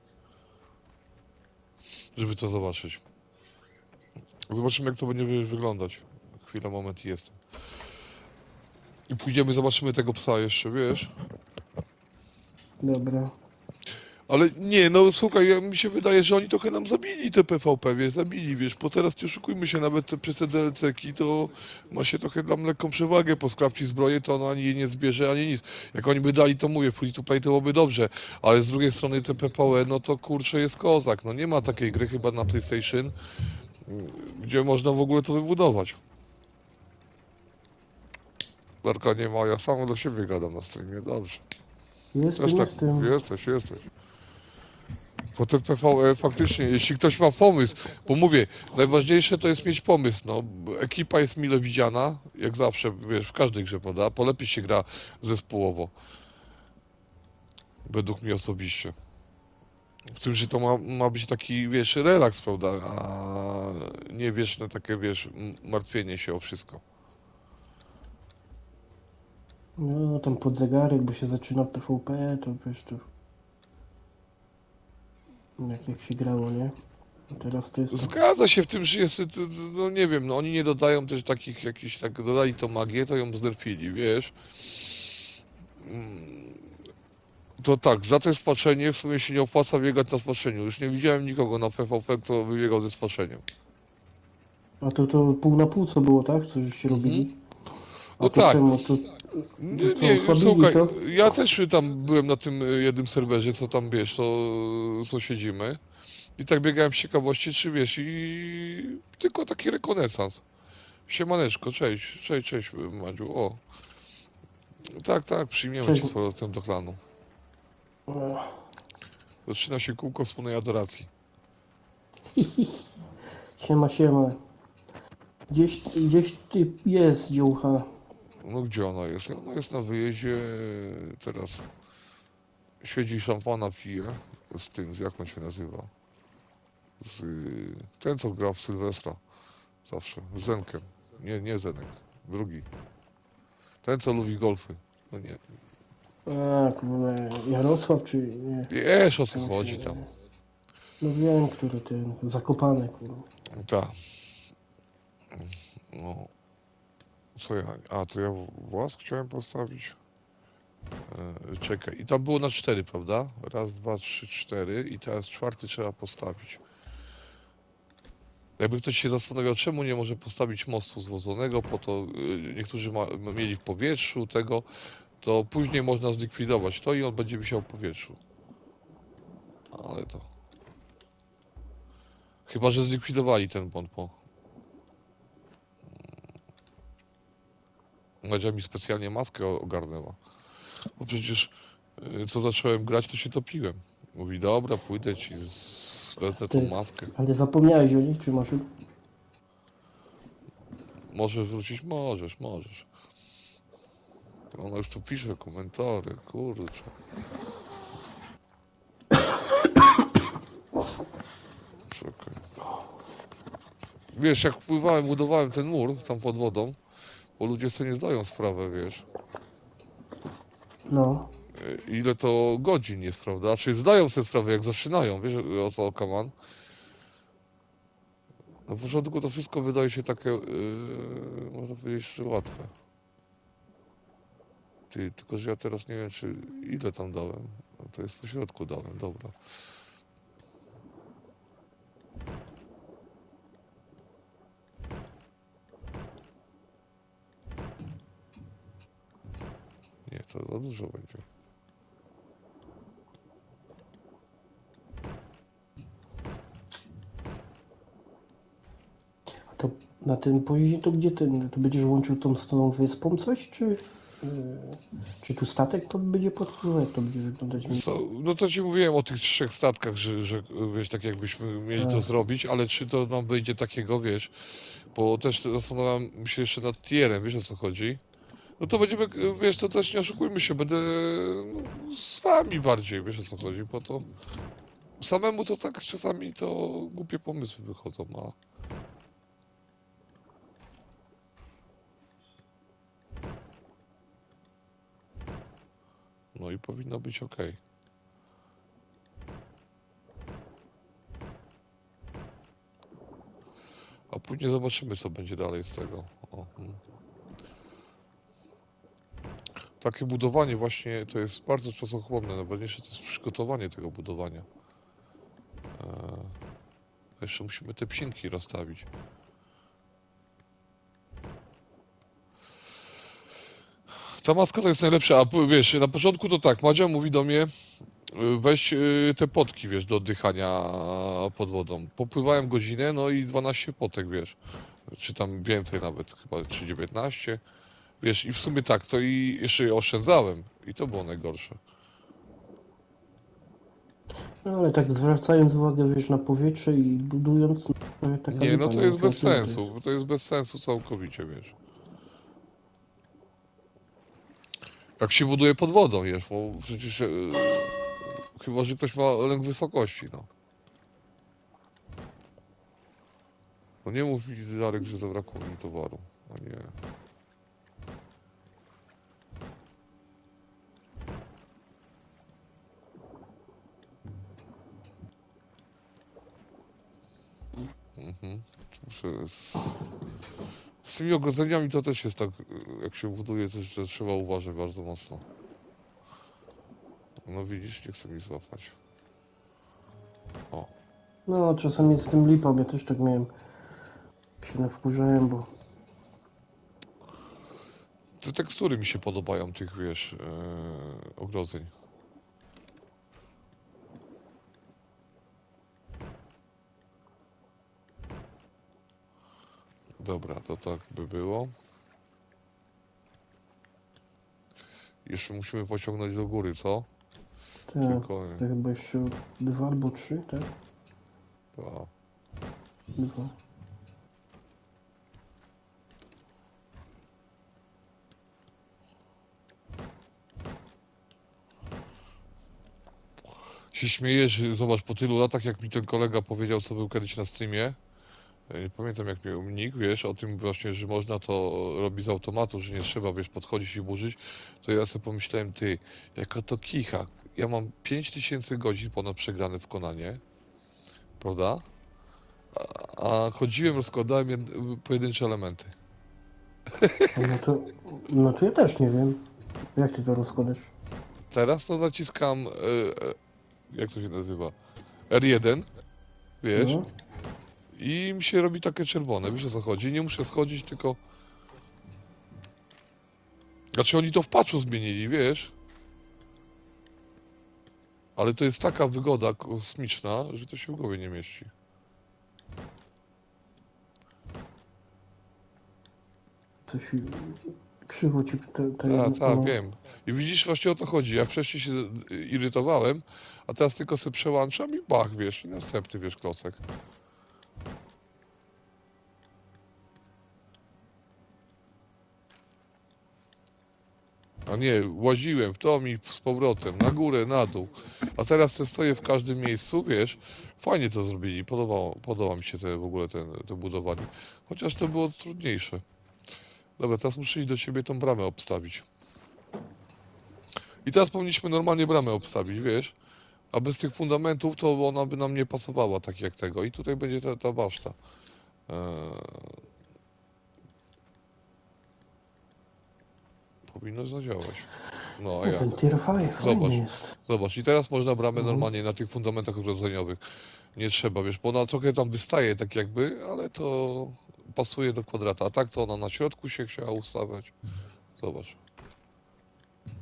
Żeby to zobaczyć. Zobaczymy jak to będzie wiesz, wyglądać. Chwila, moment i jestem. I pójdziemy, zobaczymy tego psa jeszcze, wiesz. Dobra. Ale nie, no słuchaj, mi się wydaje, że oni trochę nam zabili te PvP, wiesz, zabili, wiesz, bo teraz nie oszukujmy się, nawet przez te DLC-ki to ma się trochę tam lekką przewagę, po skrawci zbroję to ona ani jej nie zbierze, ani nic. Jak oni by dali, to mówię, free to play to byłoby dobrze, ale z drugiej strony te PvE, no to kurczę jest kozak, no nie ma takiej gry chyba na PlayStation, gdzie można w ogóle to wybudować. Darka nie ma, ja sam do siebie gadam na streamie, dobrze. Też tak, Jestem. jesteś. Bo te PvE faktycznie, jeśli ktoś ma pomysł, bo mówię, najważniejsze to jest mieć pomysł, no, ekipa jest mile widziana, jak zawsze, wiesz, w każdej grze, prawda, polepiej się gra zespołowo, według mnie osobiście. W tym, że to ma być taki, wiesz, relaks, prawda, a nie wieczne takie, wiesz, martwienie się o wszystko. No tam pod zegarek, bo się zaczyna PvP, to wiesz, to jak się grało, nie? A teraz to jest to... Zgadza się w tym, że jest, no nie wiem, no oni nie dodają też takich jakichś, tak, dodali to magię, to ją znerfili, wiesz. To tak, za to spaczenie w sumie się nie opłaca biegać na spaczeniu. Już nie widziałem nikogo na PvP, kto wybiegał ze spaczeniem. A to pół na pół co było, tak? Co żeście robili? A No to tak. czemu? Nie, Co, nie, osłabili słuchaj, to? ja też tam byłem na tym jednym serwerze, co tam wiesz, co siedzimy. I tak biegałem z ciekawości, czy wiesz, i tylko taki rekonesans. Siemaneczko, cześć, Madziu, o. Tak, tak, przyjmiemy Cześć. cię z powrotem do klanu. Zaczyna się kółko wspólnej adoracji. Siema, siema. Gdzieś ty jest, dziołcha. No gdzie ona jest? Ona jest na wyjeździe teraz. Siedzi szampana pije z tym, jak on się nazywa? Z, ten co gra w Sylwestra zawsze, z Zenkiem. Nie Zenek, drugi. Ten co lubi golfy. No nie. A, kurwa, Jarosław czy nie? Wiesz o co Tam chodzi się... tam. No wiem, który ten, Zakopany, kurwa. Tak. No. Co ja? A, to ja włas chciałem postawić. Czekaj. I tam było na 4, prawda? Raz, dwa, trzy, 4. I teraz 4 trzeba postawić. Jakby ktoś się zastanawiał, czemu nie może postawić mostu zwodzonego, po to niektórzy mieli w powietrzu tego, to później można zlikwidować to i on będzie wisiał w powietrzu. Ale to... Chyba, że zlikwidowali ten błąd po... Madzia mi specjalnie maskę ogarnęła. Bo przecież co zacząłem grać, to się topiłem. Mówi, dobra, pójdę ci, wezmę tą Ty, maskę. ale zapomniałeś o nich, czy masz? Możesz wrócić? Możesz. Ona już tu pisze komentarze, kurczę. Czekaj. Wiesz, jak pływałem, budowałem ten mur tam pod wodą, bo ludzie sobie nie zdają sprawy, wiesz, No. ile to godzin jest, prawda? Czyli zdają sobie sprawę, jak zaczynają, wiesz o co kaman. Na początku to wszystko wydaje się takie, można powiedzieć, że łatwe. Ty, tylko że ja teraz nie wiem, czy ile tam dałem. No, to jest po środku dałem, dobra. Nie, to za dużo będzie. A to na tym poziomie to gdzie ten, to będziesz łączył tą z tą wyspą coś, czy tu statek to będzie podpływał? Jak to będzie wyglądać? Wiesz co, no to ci mówiłem o tych 3 statkach, że wiesz, tak jakbyśmy mieli to A, zrobić, ale czy to nam wyjdzie takiego, wiesz, bo też zastanawiam się jeszcze nad tierem, wiesz o co chodzi? No to będziemy, wiesz, to też nie oszukujmy się, będę no, z wami bardziej, wiesz o co chodzi, bo to samemu to tak czasami to głupie pomysły wychodzą, a no i powinno być ok. A później zobaczymy, co będzie dalej z tego. O, Takie budowanie właśnie to jest bardzo czasochłonne, najważniejsze to jest przygotowanie tego budowania. Jeszcze musimy te psinki rozstawić. Ta maska to jest najlepsza, a wiesz, na początku to tak, Madzia mówi do mnie, weź te potki, wiesz, do oddychania pod wodą. Popływałem godzinę, no i 12 potek, wiesz, czy tam więcej nawet, chyba czy 19. Wiesz, i w sumie tak, to i jeszcze je oszczędzałem i to było najgorsze. no ale tak zwracając uwagę, wiesz, na powietrze i budując, no, nawet taka Nie, no lipa, to nie jest wiem, bez czy o tyle to sensu, to jest bez sensu całkowicie, wiesz. Jak się buduje pod wodą, wiesz, bo przecież chyba, że ktoś ma lęk wysokości, no. No nie mów mi, Darek, że zabrakło mi towaru. A nie. Mhm. Muszę... Z tymi ogrodzeniami to też jest tak, jak się buduje, to że trzeba uważać bardzo mocno. No widzisz, nie chce mi złapać. O, No, czasami jest z tym lipa, ja też tak miałem. Się nawkurzałem, bo te tekstury mi się podobają tych, wiesz, ogrodzeń. Dobra, to tak by było. Jeszcze musimy pociągnąć do góry, co? Tak, Tylko... to chyba jeszcze 2 albo 3, tak? A, 2. się śmiejesz, zobacz, po tylu latach, jak mi ten kolega powiedział, co był kiedyś na streamie, nie pamiętam jak miał nick, wiesz, o tym właśnie, że można to robić z automatu, że nie trzeba, wiesz, podchodzić i burzyć, to ja sobie pomyślałem, ty, jaka to kicha. Ja mam 5000 godzin ponad przegrane w Konanie, prawda? A chodziłem, rozkładałem pojedyncze elementy. No to ja też nie wiem. Jak ty to rozkładasz? Teraz to naciskam, jak to się nazywa? R1, wiesz, No, i mi się robi takie czerwone, wiesz o co chodzi? Nie muszę schodzić, tylko... Znaczy oni to w patchu zmienili, wiesz? Ale to jest taka wygoda kosmiczna, że to się w głowie nie mieści. coś krzywo ci ta jedna Tak, wiem. I widzisz, właśnie o to chodzi. Ja wcześniej się irytowałem, a teraz tylko sobie przełączam i bach, wiesz, i następny, wiesz, klocek. A nie, łaziłem w to i z powrotem, na górę, na dół. A teraz te stoję w każdym miejscu, wiesz. Fajnie to zrobili, podoba mi się w ogóle to budowanie. Chociaż to było trudniejsze. Dobra, teraz muszę iść do ciebie tą bramę obstawić. I teraz powinniśmy normalnie bramę obstawić, wiesz? A bez tych fundamentów to ona by nam nie pasowała, tak jak tego. I tutaj będzie ta baszta. Powinno zadziałać. No, a No, jak? ten tier 5 Zobacz. fajny jest. Zobacz, i teraz można bramę Mhm. normalnie na tych fundamentach urodzeniowych. Nie trzeba, wiesz, bo ona trochę tam wystaje tak jakby, ale to pasuje do kwadrata. A tak to ona na środku się chciała ustawiać. Zobacz.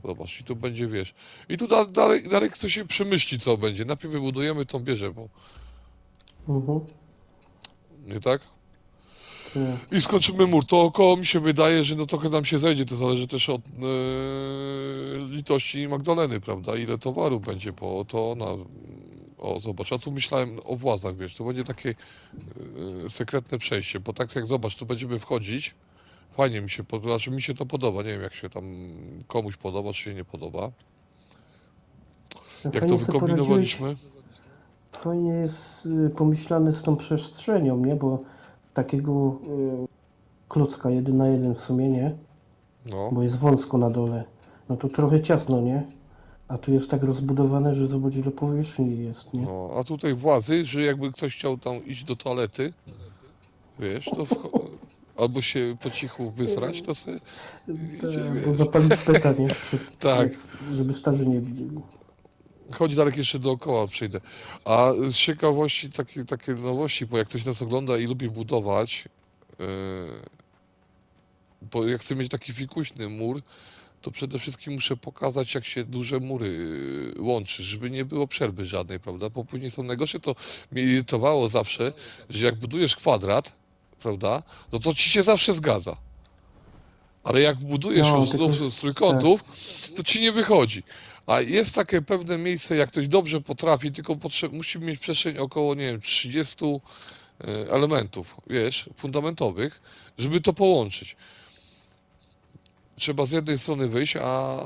Zobacz, i tu będzie, wiesz. I tu dalej chce się przemyśli, co będzie. Najpierw wybudujemy tą wieżę, bo... Mhm. Nie tak? Tak. I skończymy mur. To około mi się wydaje, że no trochę nam się zejdzie. To zależy też od litości Magdaleny, prawda? Ile towaru będzie, bo to ona... O, zobacz, a tu myślałem o włazach, wiesz, to będzie takie sekretne przejście, bo tak jak zobacz, tu będziemy wchodzić. Fajnie mi się podoba, znaczy mi się to podoba, nie wiem jak się tam komuś podoba, czy się nie podoba. Jak to Fajnie sobie poradziłeś. wykombinowaliśmy? Fajnie jest pomyślane z tą przestrzenią, nie? Bo takiego klocka 1 na 1 w sumie, nie? No, Bo jest wąsko na dole. No to trochę ciasno, nie? A tu jest tak rozbudowane, że zobacz ile powierzchni jest, nie? no, a tutaj włazy, że jakby ktoś chciał tam iść do toalety, wiesz, to albo się po cichu wysrać, to se idzie, Bo wiesz. zapalić peta, nie? Tak. Żeby starzy nie widzieli. Chodź Darek, jeszcze dookoła przyjdę. A z ciekawości takie nowości, bo jak ktoś nas ogląda i lubi budować, bo jak chcę mieć taki fikuśny mur, to przede wszystkim muszę pokazać, jak się duże mury łączy, żeby nie było przerwy żadnej, prawda? Bo później są najgorsze, to mnie irytowało zawsze, że jak budujesz kwadrat, prawda, no to ci się zawsze zgadza. Ale jak budujesz No, już tylko- znów z trójkątów, to ci nie wychodzi. A jest takie pewne miejsce, jak ktoś dobrze potrafi, tylko musi mieć przestrzeń około, nie wiem, 30 elementów, wiesz, fundamentowych, żeby to połączyć. Trzeba z jednej strony wyjść, a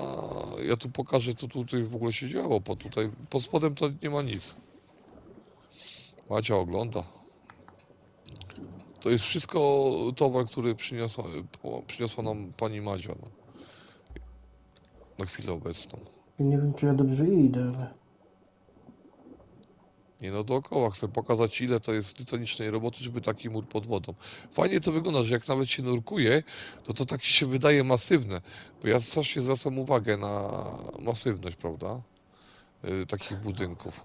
ja tu pokażę, co tutaj w ogóle się działo, bo tutaj pod spodem to nie ma nic. Macia ogląda. To jest wszystko towar, który przyniosła nam pani Madzia, no, na chwilę obecną. Nie wiem, czy ja dobrze idę, ale... Nie no, dookoła chcę pokazać, ile to jest tytanicznej roboty, żeby taki mur pod wodą. Fajnie to wygląda, że jak nawet się nurkuje, to tak się wydaje masywne. Bo ja strasznie zwracam uwagę na masywność, prawda? Takich budynków.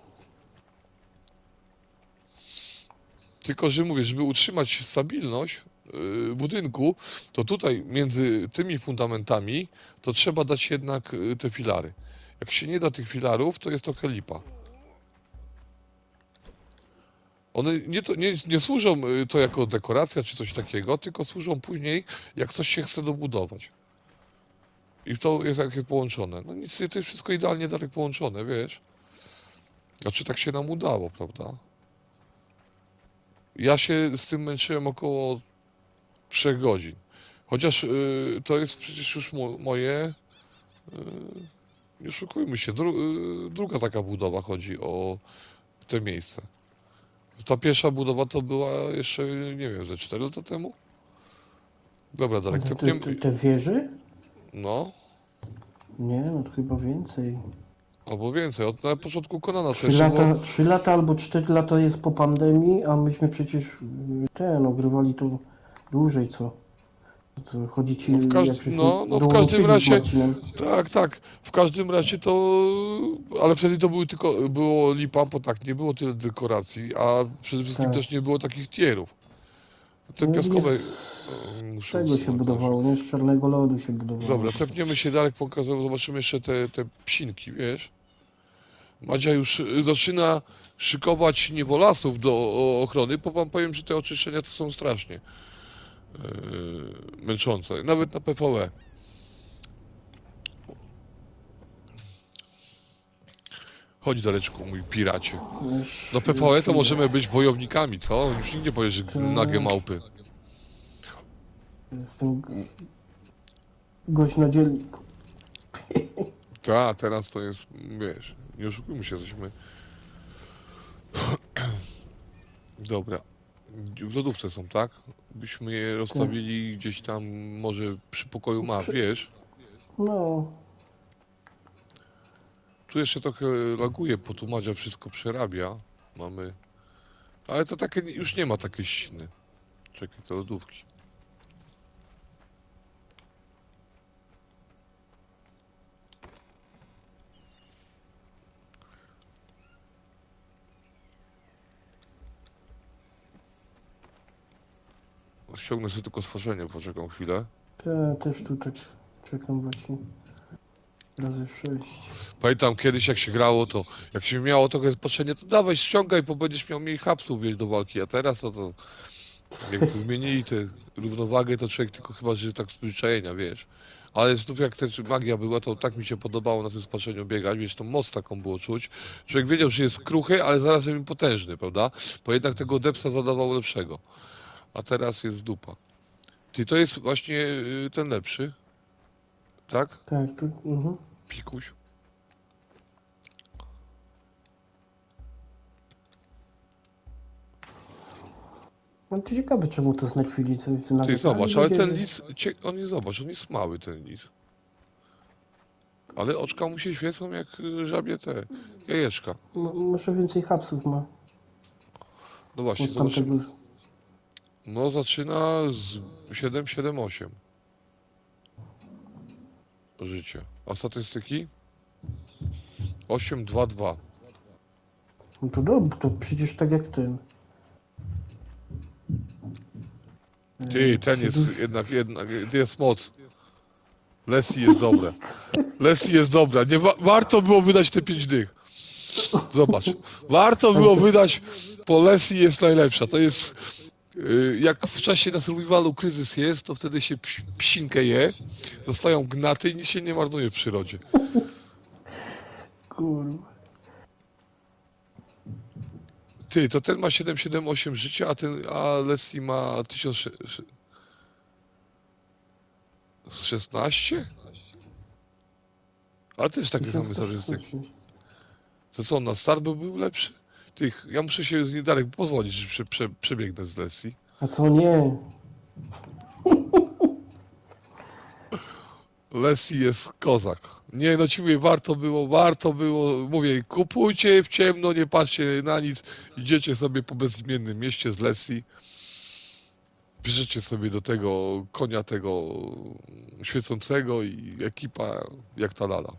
Tylko, że mówię, żeby utrzymać stabilność budynku, to tutaj między tymi fundamentami to trzeba dać jednak te filary. Jak się nie da tych filarów, to jest trochę lipa. One nie służą to jako dekoracja czy coś takiego, tylko służą później, jak coś się chce dobudować. I to jest jakie połączone. No nic, to jest wszystko idealnie dalej połączone, wiesz. Znaczy tak się nam udało, prawda? Ja się z tym męczyłem około 3 godzin. Chociaż to jest przecież już moje, y, nie oszukujmy się, druga taka budowa chodzi o te miejsce. Ta pierwsza budowa to była jeszcze, nie wiem, ze 4 lata temu? Dobra, Darek, Ale tepniemy. te wieży? No, Nie, no to chyba więcej. albo więcej. Od na początku Konana to 3 jeszcze było. lata, 3 lata albo 4 lata jest po pandemii, a myśmy przecież ogrywali to dłużej, co? To chodzi ci, No w jak każdym, żeśmy no, w każdym dołączyli z razie, Marcinem. tak, tak. W każdym razie to, ale wtedy to było lipa, bo tak, nie było tyle dekoracji, a przede wszystkim Tak. też nie było takich tierów. Te No nie piaskowe z muszę tego się usunąć. budowało, nie? Z czarnego lodu się budowało. Dobra, tepniemy się dalej, pokażę, zobaczymy jeszcze te psinki, wiesz. Madzia już zaczyna szykować niebolasów do ochrony, bo wam powiem, że te oczyszczenia to są strasznie męczące, nawet na PvE. Chodź Dareczku, mój piracie. Na PvE to możemy być wojownikami, co? Już nikt nie powie, że nagie małpy. Jestem gość na dzielniku. Tak, teraz to jest, wiesz, nie oszukujmy się, jesteśmy... Dobra. W lodówce są, tak? Byśmy je rozstawili gdzieś tam, może przy pokoju ma, wiesz? No, Tu jeszcze trochę laguje, bo tu Madzia wszystko przerabia. Mamy... Ale to takie, już nie ma takiej ściny. Czekaj, te lodówki. Ściągnę sobie tylko stworzenie, poczekam chwilę. ja też tu tak czekam właśnie. Razy 6. Pamiętam kiedyś jak się grało, to jak się miało trochę potrzebnie, to dawaj ściągaj, bo będziesz miał mniej hapsów wieść do walki, a teraz to jak to zmienili tę równowagę, to człowiek tylko chyba, że tak z przyzwyczajenia, wiesz. Ale znów jak też magia była, to tak mi się podobało na tym spaczeniu biegać, wiesz, tą moc taką było czuć. Człowiek wiedział, że jest kruchy, ale zarazem i potężny, prawda? Bo jednak tego depsa zadawał lepszego. A teraz jest dupa. Ty, to jest właśnie ten lepszy, tak? Tak, tu, Pikuś. No to ciekawe, czemu to z chwili co Ty nawet zobacz, ale ten wiedzieli. lis, on jest, zobacz, on jest mały ten lis. Ale oczka mu się świecą jak żabie te jajeczka. Może więcej hapsów ma No właśnie, od zobaczymy. tamtego. No zaczyna z 778 życie. A statystyki? 822. No to dobrze, to przecież tak jak ten. Ty, ten Się jest jednak jest moc. Leslie jest dobre. Leslie jest dobra. Nie warto było wydać te 5 dych. Zobacz. Warto było wydać, bo Leslie jest najlepsza. To jest jak w czasie na survivalu kryzys jest, to wtedy się psinkę je, zostają gnaty i nic się nie marnuje w przyrodzie. Kurwa. Ty, to ten ma 778 życia, a Leslie ma 1016? Ale też takie same statystyki. To co, na start był lepszy? Tych, ja muszę się z niej Darek pozwolić, że przebiegnę z Leslie. A co nie? Leslie jest kozak. Nie, no ci mówię, warto było, mówię, kupujcie w ciemno, nie patrzcie na nic, idziecie sobie po bezimiennym mieście z Leslie, bierzecie sobie do tego konia tego świecącego i ekipa jak ta lala.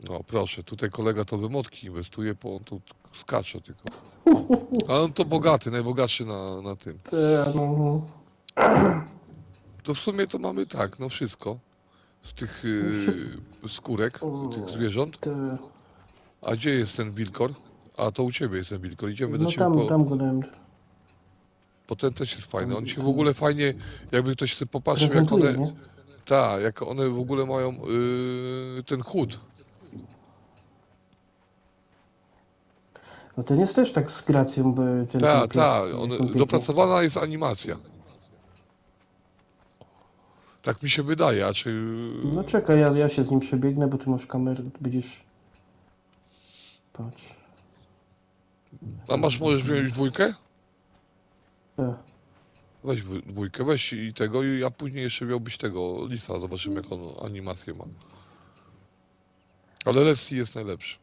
No proszę, tutaj kolega to wymotki inwestuje, bo on tu skacze tylko. A on to bogaty, najbogatszy na tym. No, To w sumie to mamy tak, no wszystko. Z tych skórek, tych zwierząt. te, A gdzie jest ten wilkor? A to u ciebie jest ten Wilkol. Idziemy do No ciebie tam go dałem. po ten też jest fajny. Tam, On się w tam ogóle fajnie, jakby ktoś sobie popatrzył, jak prezentuje, one, nie? tak, jak one w ogóle mają ten chód. No ten jest też tak z gracją, bo ten Tak, pies, tak, jak on biegnie. dopracowana jest animacja. Tak mi się wydaje, a czy... No czekaj, ja się z nim przebiegnę, bo ty masz kamerę, będziesz... Patrz. A możesz wziąć dwójkę? Tak. Weź dwójkę, weź i tego, i a później jeszcze miałbyś tego Lisa, zobaczymy jak on animację ma. Ale Leslie jest najlepszy.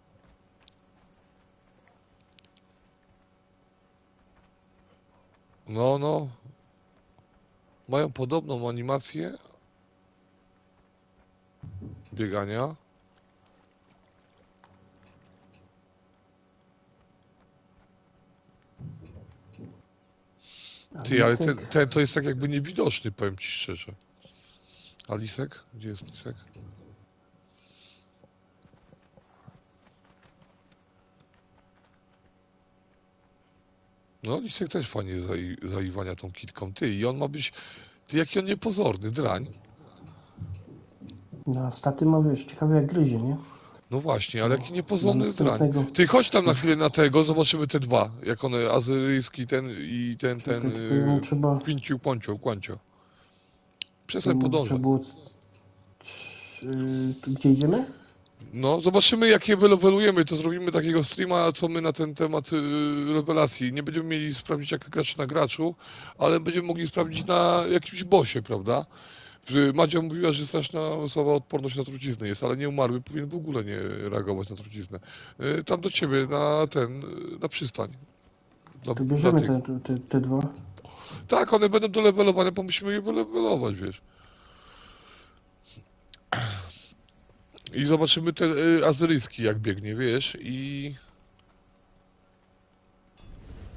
No, no. Mają podobną animację biegania. Ty, ale Lisek. ten to jest tak jakby niewidoczny, powiem ci szczerze. A Lisek? Gdzie jest Lisek? No, Lisek też fajnie zaiwania tą kitką. Ty, i on ma być... Ty, jaki on niepozorny, drań. No, a staty ma, wiesz, ciekawe jak gryzie, nie? No właśnie, ale jaki Na niepozorny drań. następnego. Ty, chodź tam na chwilę na tego, zobaczymy te dwa. Jak one, azyryjski ten i ten, Czekaj, tylko jemu trzeba... Pinciu, Kłańcio. To Przestań mu podążać. trzeba było... Gdzie idziemy? No, zobaczymy jak je wylewelujemy, to zrobimy takiego streama, co my na ten temat rewelacji. Nie będziemy mieli sprawdzić jak gracz na graczu, ale będziemy mogli sprawdzić na jakimś bossie, prawda? Madzia mówiła, że straszna słaba odporność na trucizny jest, ale nie umarły, powinien w ogóle nie reagować na truciznę. Tam do ciebie, na przystań. To bierzemy tych. te dwa. Tak, one będą do levelowania, bo musimy je wylevelować, wiesz. I zobaczymy te azyryjski jak biegnie, wiesz, i...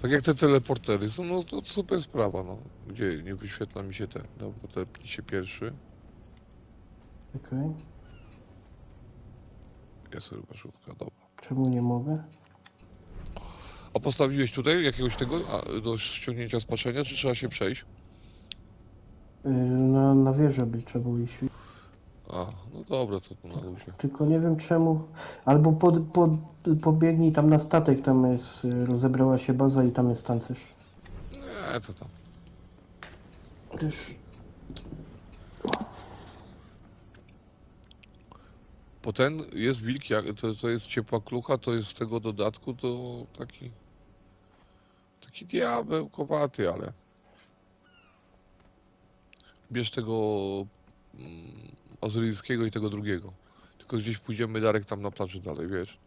Tak jak te teleportery są, no to super sprawa, no. Gdzie nie wyświetla mi się no bo tepnij się pierwszy. Okej. Jest rybaszówka, dobra. Czemu nie mogę? A postawiłeś tutaj jakiegoś tego do ściągnięcia spaczenia, czy trzeba się przejść? Na wieżę by trzeba było iść. A, no dobra, to tu na luzie. Tylko nie wiem czemu. Albo pobiegnij tam na statek, tam jest, rozebrała się baza i tam jest tancerz. Nie, to tam. Też Bo ten jest wilk, to jest ciepła klucha, to jest z tego dodatku, to taki diabełkowaty, ale... Bierz tego azyryjskiego i tego drugiego. Tylko gdzieś pójdziemy, Darek, tam na plaży dalej, wiesz?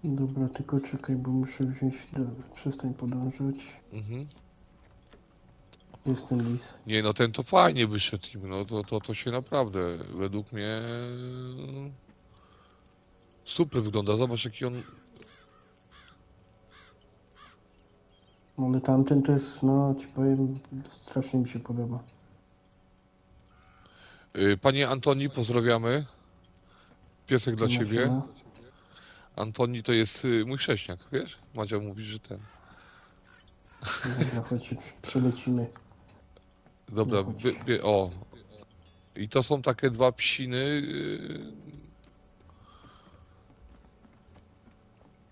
dobra, tylko czekaj, bo muszę wziąć. Dobra, przestań podążać. Mhm. Jest ten lis. Nie, no ten to fajnie wyszedł im, no to się naprawdę, według mnie super wygląda. Zobacz jaki on... Ale tamten to jest, no ci powiem, strasznie mi się podoba. Panie Antoni, pozdrawiamy. Piesek dla Siema, ciebie. siema. Antoni to jest mój chrześniak, wiesz? Madzia mówi, że ten. Dobra, chodź, przelecimy. Dobra, No chodź. o. I to są takie dwa psiny.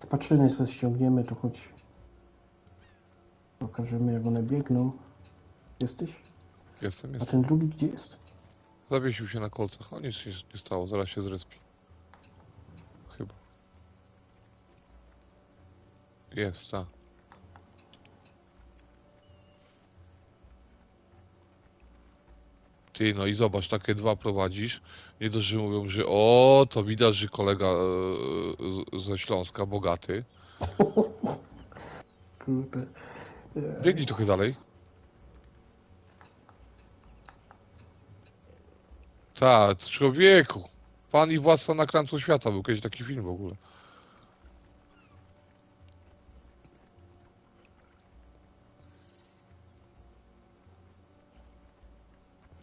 Spaczyny sobie ściągniemy, to chodź. Pokażemy jak one biegną. Jesteś? Jestem. A ten drugi gdzie jest? Zawiesił się na kolcach. O, nic się nie stało, zaraz się zrespi. Chyba. Jest, tak. Ty, no i zobacz, takie dwa prowadzisz. Nie dość, że mówią, że o, to widać, że kolega ze Śląska, bogaty. Kurde. Biegnij trochę dalej. Tak, człowieku. Pan i władca na krańcu świata. Był kiedyś taki film w ogóle.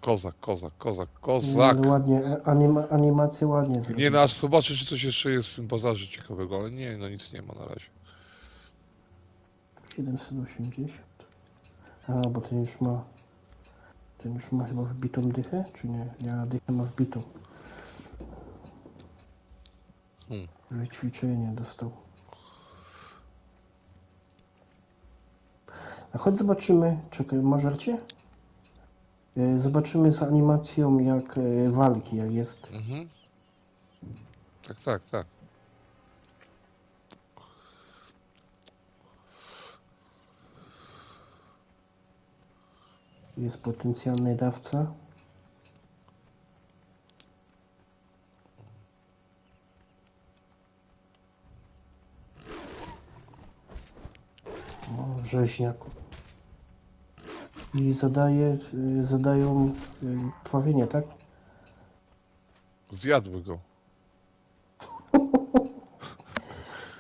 Kozak, kozak, kozak, Nie, kozak. ale ładnie, animację ładnie Nie, zrobili. no aż zobaczę, czy coś jeszcze jest w tym bazarze ciekawego, ale nie, no nic nie ma na razie. 780. A, bo ten już ma... Ten już ma chyba wbitą dychę, czy nie? Ja dychę ma wbitą. Hmm. Wyćwiczenie dostał. A chodź zobaczymy, czekaj, ma żarcie? Zobaczymy z animacją jak walki, jak jest. Mhm. Tak, tak, tak. Jest potencjalny dawca. O, rzeźniak. I zadają krwawienie, tak? Zjadły go.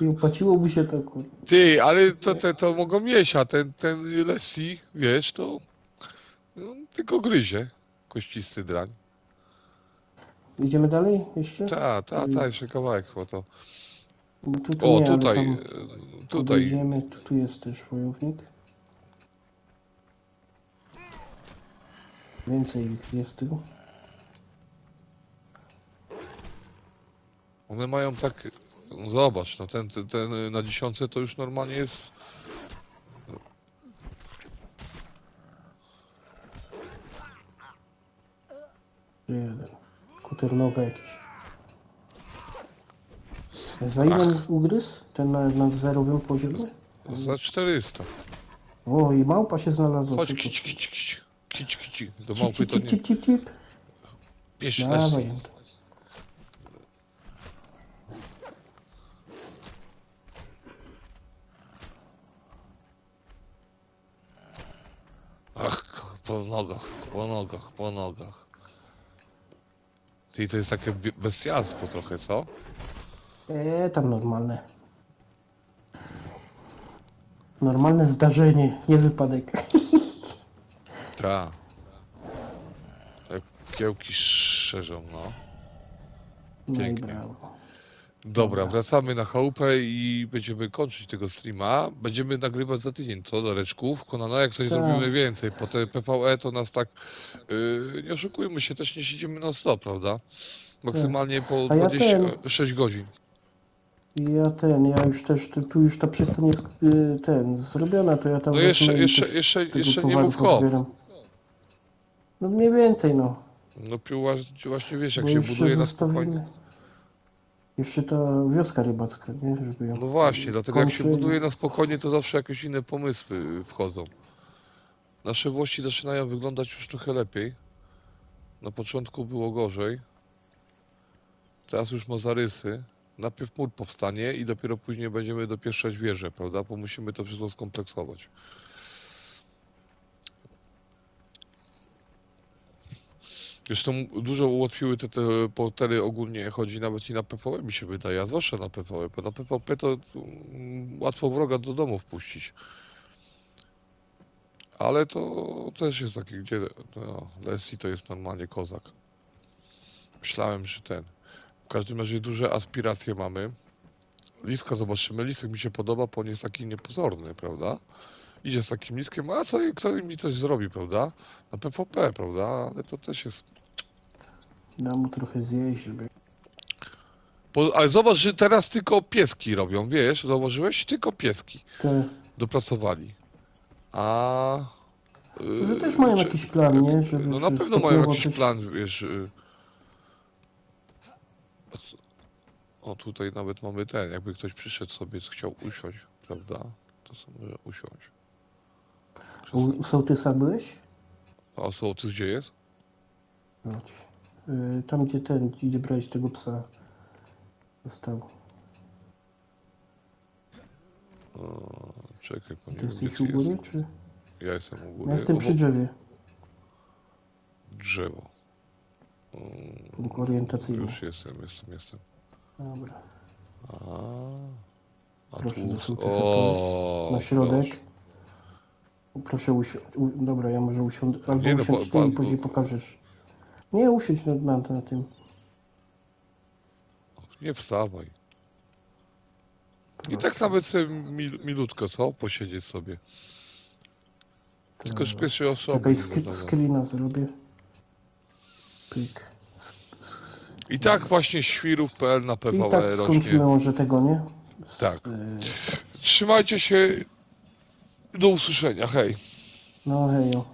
I opłaciłoby się to, kur... Ty, ale to mogą jeść, a ten Lessie, wiesz, to no, tylko gryzie. Kościsty drań. Idziemy dalej jeszcze? Ta, jeszcze kawałek chyba to. Bo tu to O, nie, ale tutaj, tam tutaj. podejdziemy. Tu jest też wojownik. Więcej ich jest tu. One mają tak, no zobacz, no ten na 10 to już normalnie jest. Jeden. Kuternoga jakiś. Za ile on ugryzł? Ten na zerowym poziomie? Za 400. O, i małpa się znalazła. Chodź, Szybko. kić, kić, kić. Kić, kici. Do Cip, małpy cip, to cip, nie. cip, cip, cip. Bierz Dawaj Lessie. ją to. Ach, po nogach, po nogach, po nogach. Ty, to jest takie bestialstwo trochę, co? Tam normalne. Normalne zdarzenie, nie wypadek. Ta. Jak kiełki szerzą, no. No i Pięknie. brawo. Dobra, wracamy na chałupę i będziemy kończyć tego streama. Będziemy nagrywać za tydzień, co? Do reczków. Konana, jak coś Tak. zrobimy więcej. Po te PvE to nas tak... nie oszukujmy się, też nie siedzimy na 100, prawda? Maksymalnie po A ja 26 godzin. Ja już też, tu już ta przystań jest zrobiona, to ja tam No wezmę i jeszcze, też jeszcze, tego jeszcze nie towaru mów hop. pozbieram. No mniej więcej, no. No pił właśnie wiesz, jak Bo się jeszcze buduje na spokojnie. zostawimy. Jeszcze ta wioska rybacka, nie? Żeby ją No właśnie, dlatego jak się kończy. buduje na spokojnie, to zawsze jakieś inne pomysły wchodzą. Nasze włości zaczynają wyglądać już trochę lepiej. Na początku było gorzej. Teraz już ma zarysy. Najpierw mur powstanie i dopiero później będziemy dopieszczać wieżę, prawda? Bo musimy to wszystko skompleksować. Zresztą dużo ułatwiły te portery ogólnie, chodzi nawet i na PvE mi się wydaje, a zwłaszcza na PvE, bo na PvP to łatwo wroga do domu wpuścić. Ale to też jest takie, gdzie no, Leslie to jest normalnie kozak. Myślałem, że ten. W każdym razie duże aspiracje mamy. Liska zobaczymy. Lisek mi się podoba, bo on jest taki niepozorny, prawda? Idzie z takim liskiem, a co, kto mi coś zrobi, prawda? Na PvP, prawda? Ale to też jest... Dam mu trochę zjeść, żeby... Ale zobacz, że teraz tylko pieski robią, wiesz? Zauważyłeś? Tylko pieski Te, dopracowali. A... że też mają jakiś plan, nie? Żeby No na że pewno mają stopniowo jakiś coś- plan, wiesz... O, tutaj nawet mamy ten, jakby ktoś przyszedł sobie, chciał usiąść, prawda? To sobie może usiąść. U sołtysa byłeś? A sołtys gdzie jest? Chodź. Tam gdzie idzie brać tego psa. Został. Czekaj, bo nie Ty wiem, gdzie jesteś ty u góry, jesteś. czy? Ja jestem u góry. Ja jestem przy drzewie. Drzewo. Punkt orientacyjny. Już jestem. Dobra. A Proszę tu... do sołtysa O, na środek. proszę. Proszę usiąść. Dobra, ja może usiądę. Albo Nie no, usiądź ty i później pokażesz. Nie, usiądź na tym. nie wstawaj. I tak Proszę. nawet sobie milutko, co? Posiedzieć sobie. Tylko z pierwszej osoby Czekaj, nie można było. screena zrobię. Pyk. I tak właśnie świrów.pl na I PVE tak rośnie. skończymy może tego, nie? Tak. Trzymajcie się. Do usłyszenia. Hej. No hejo.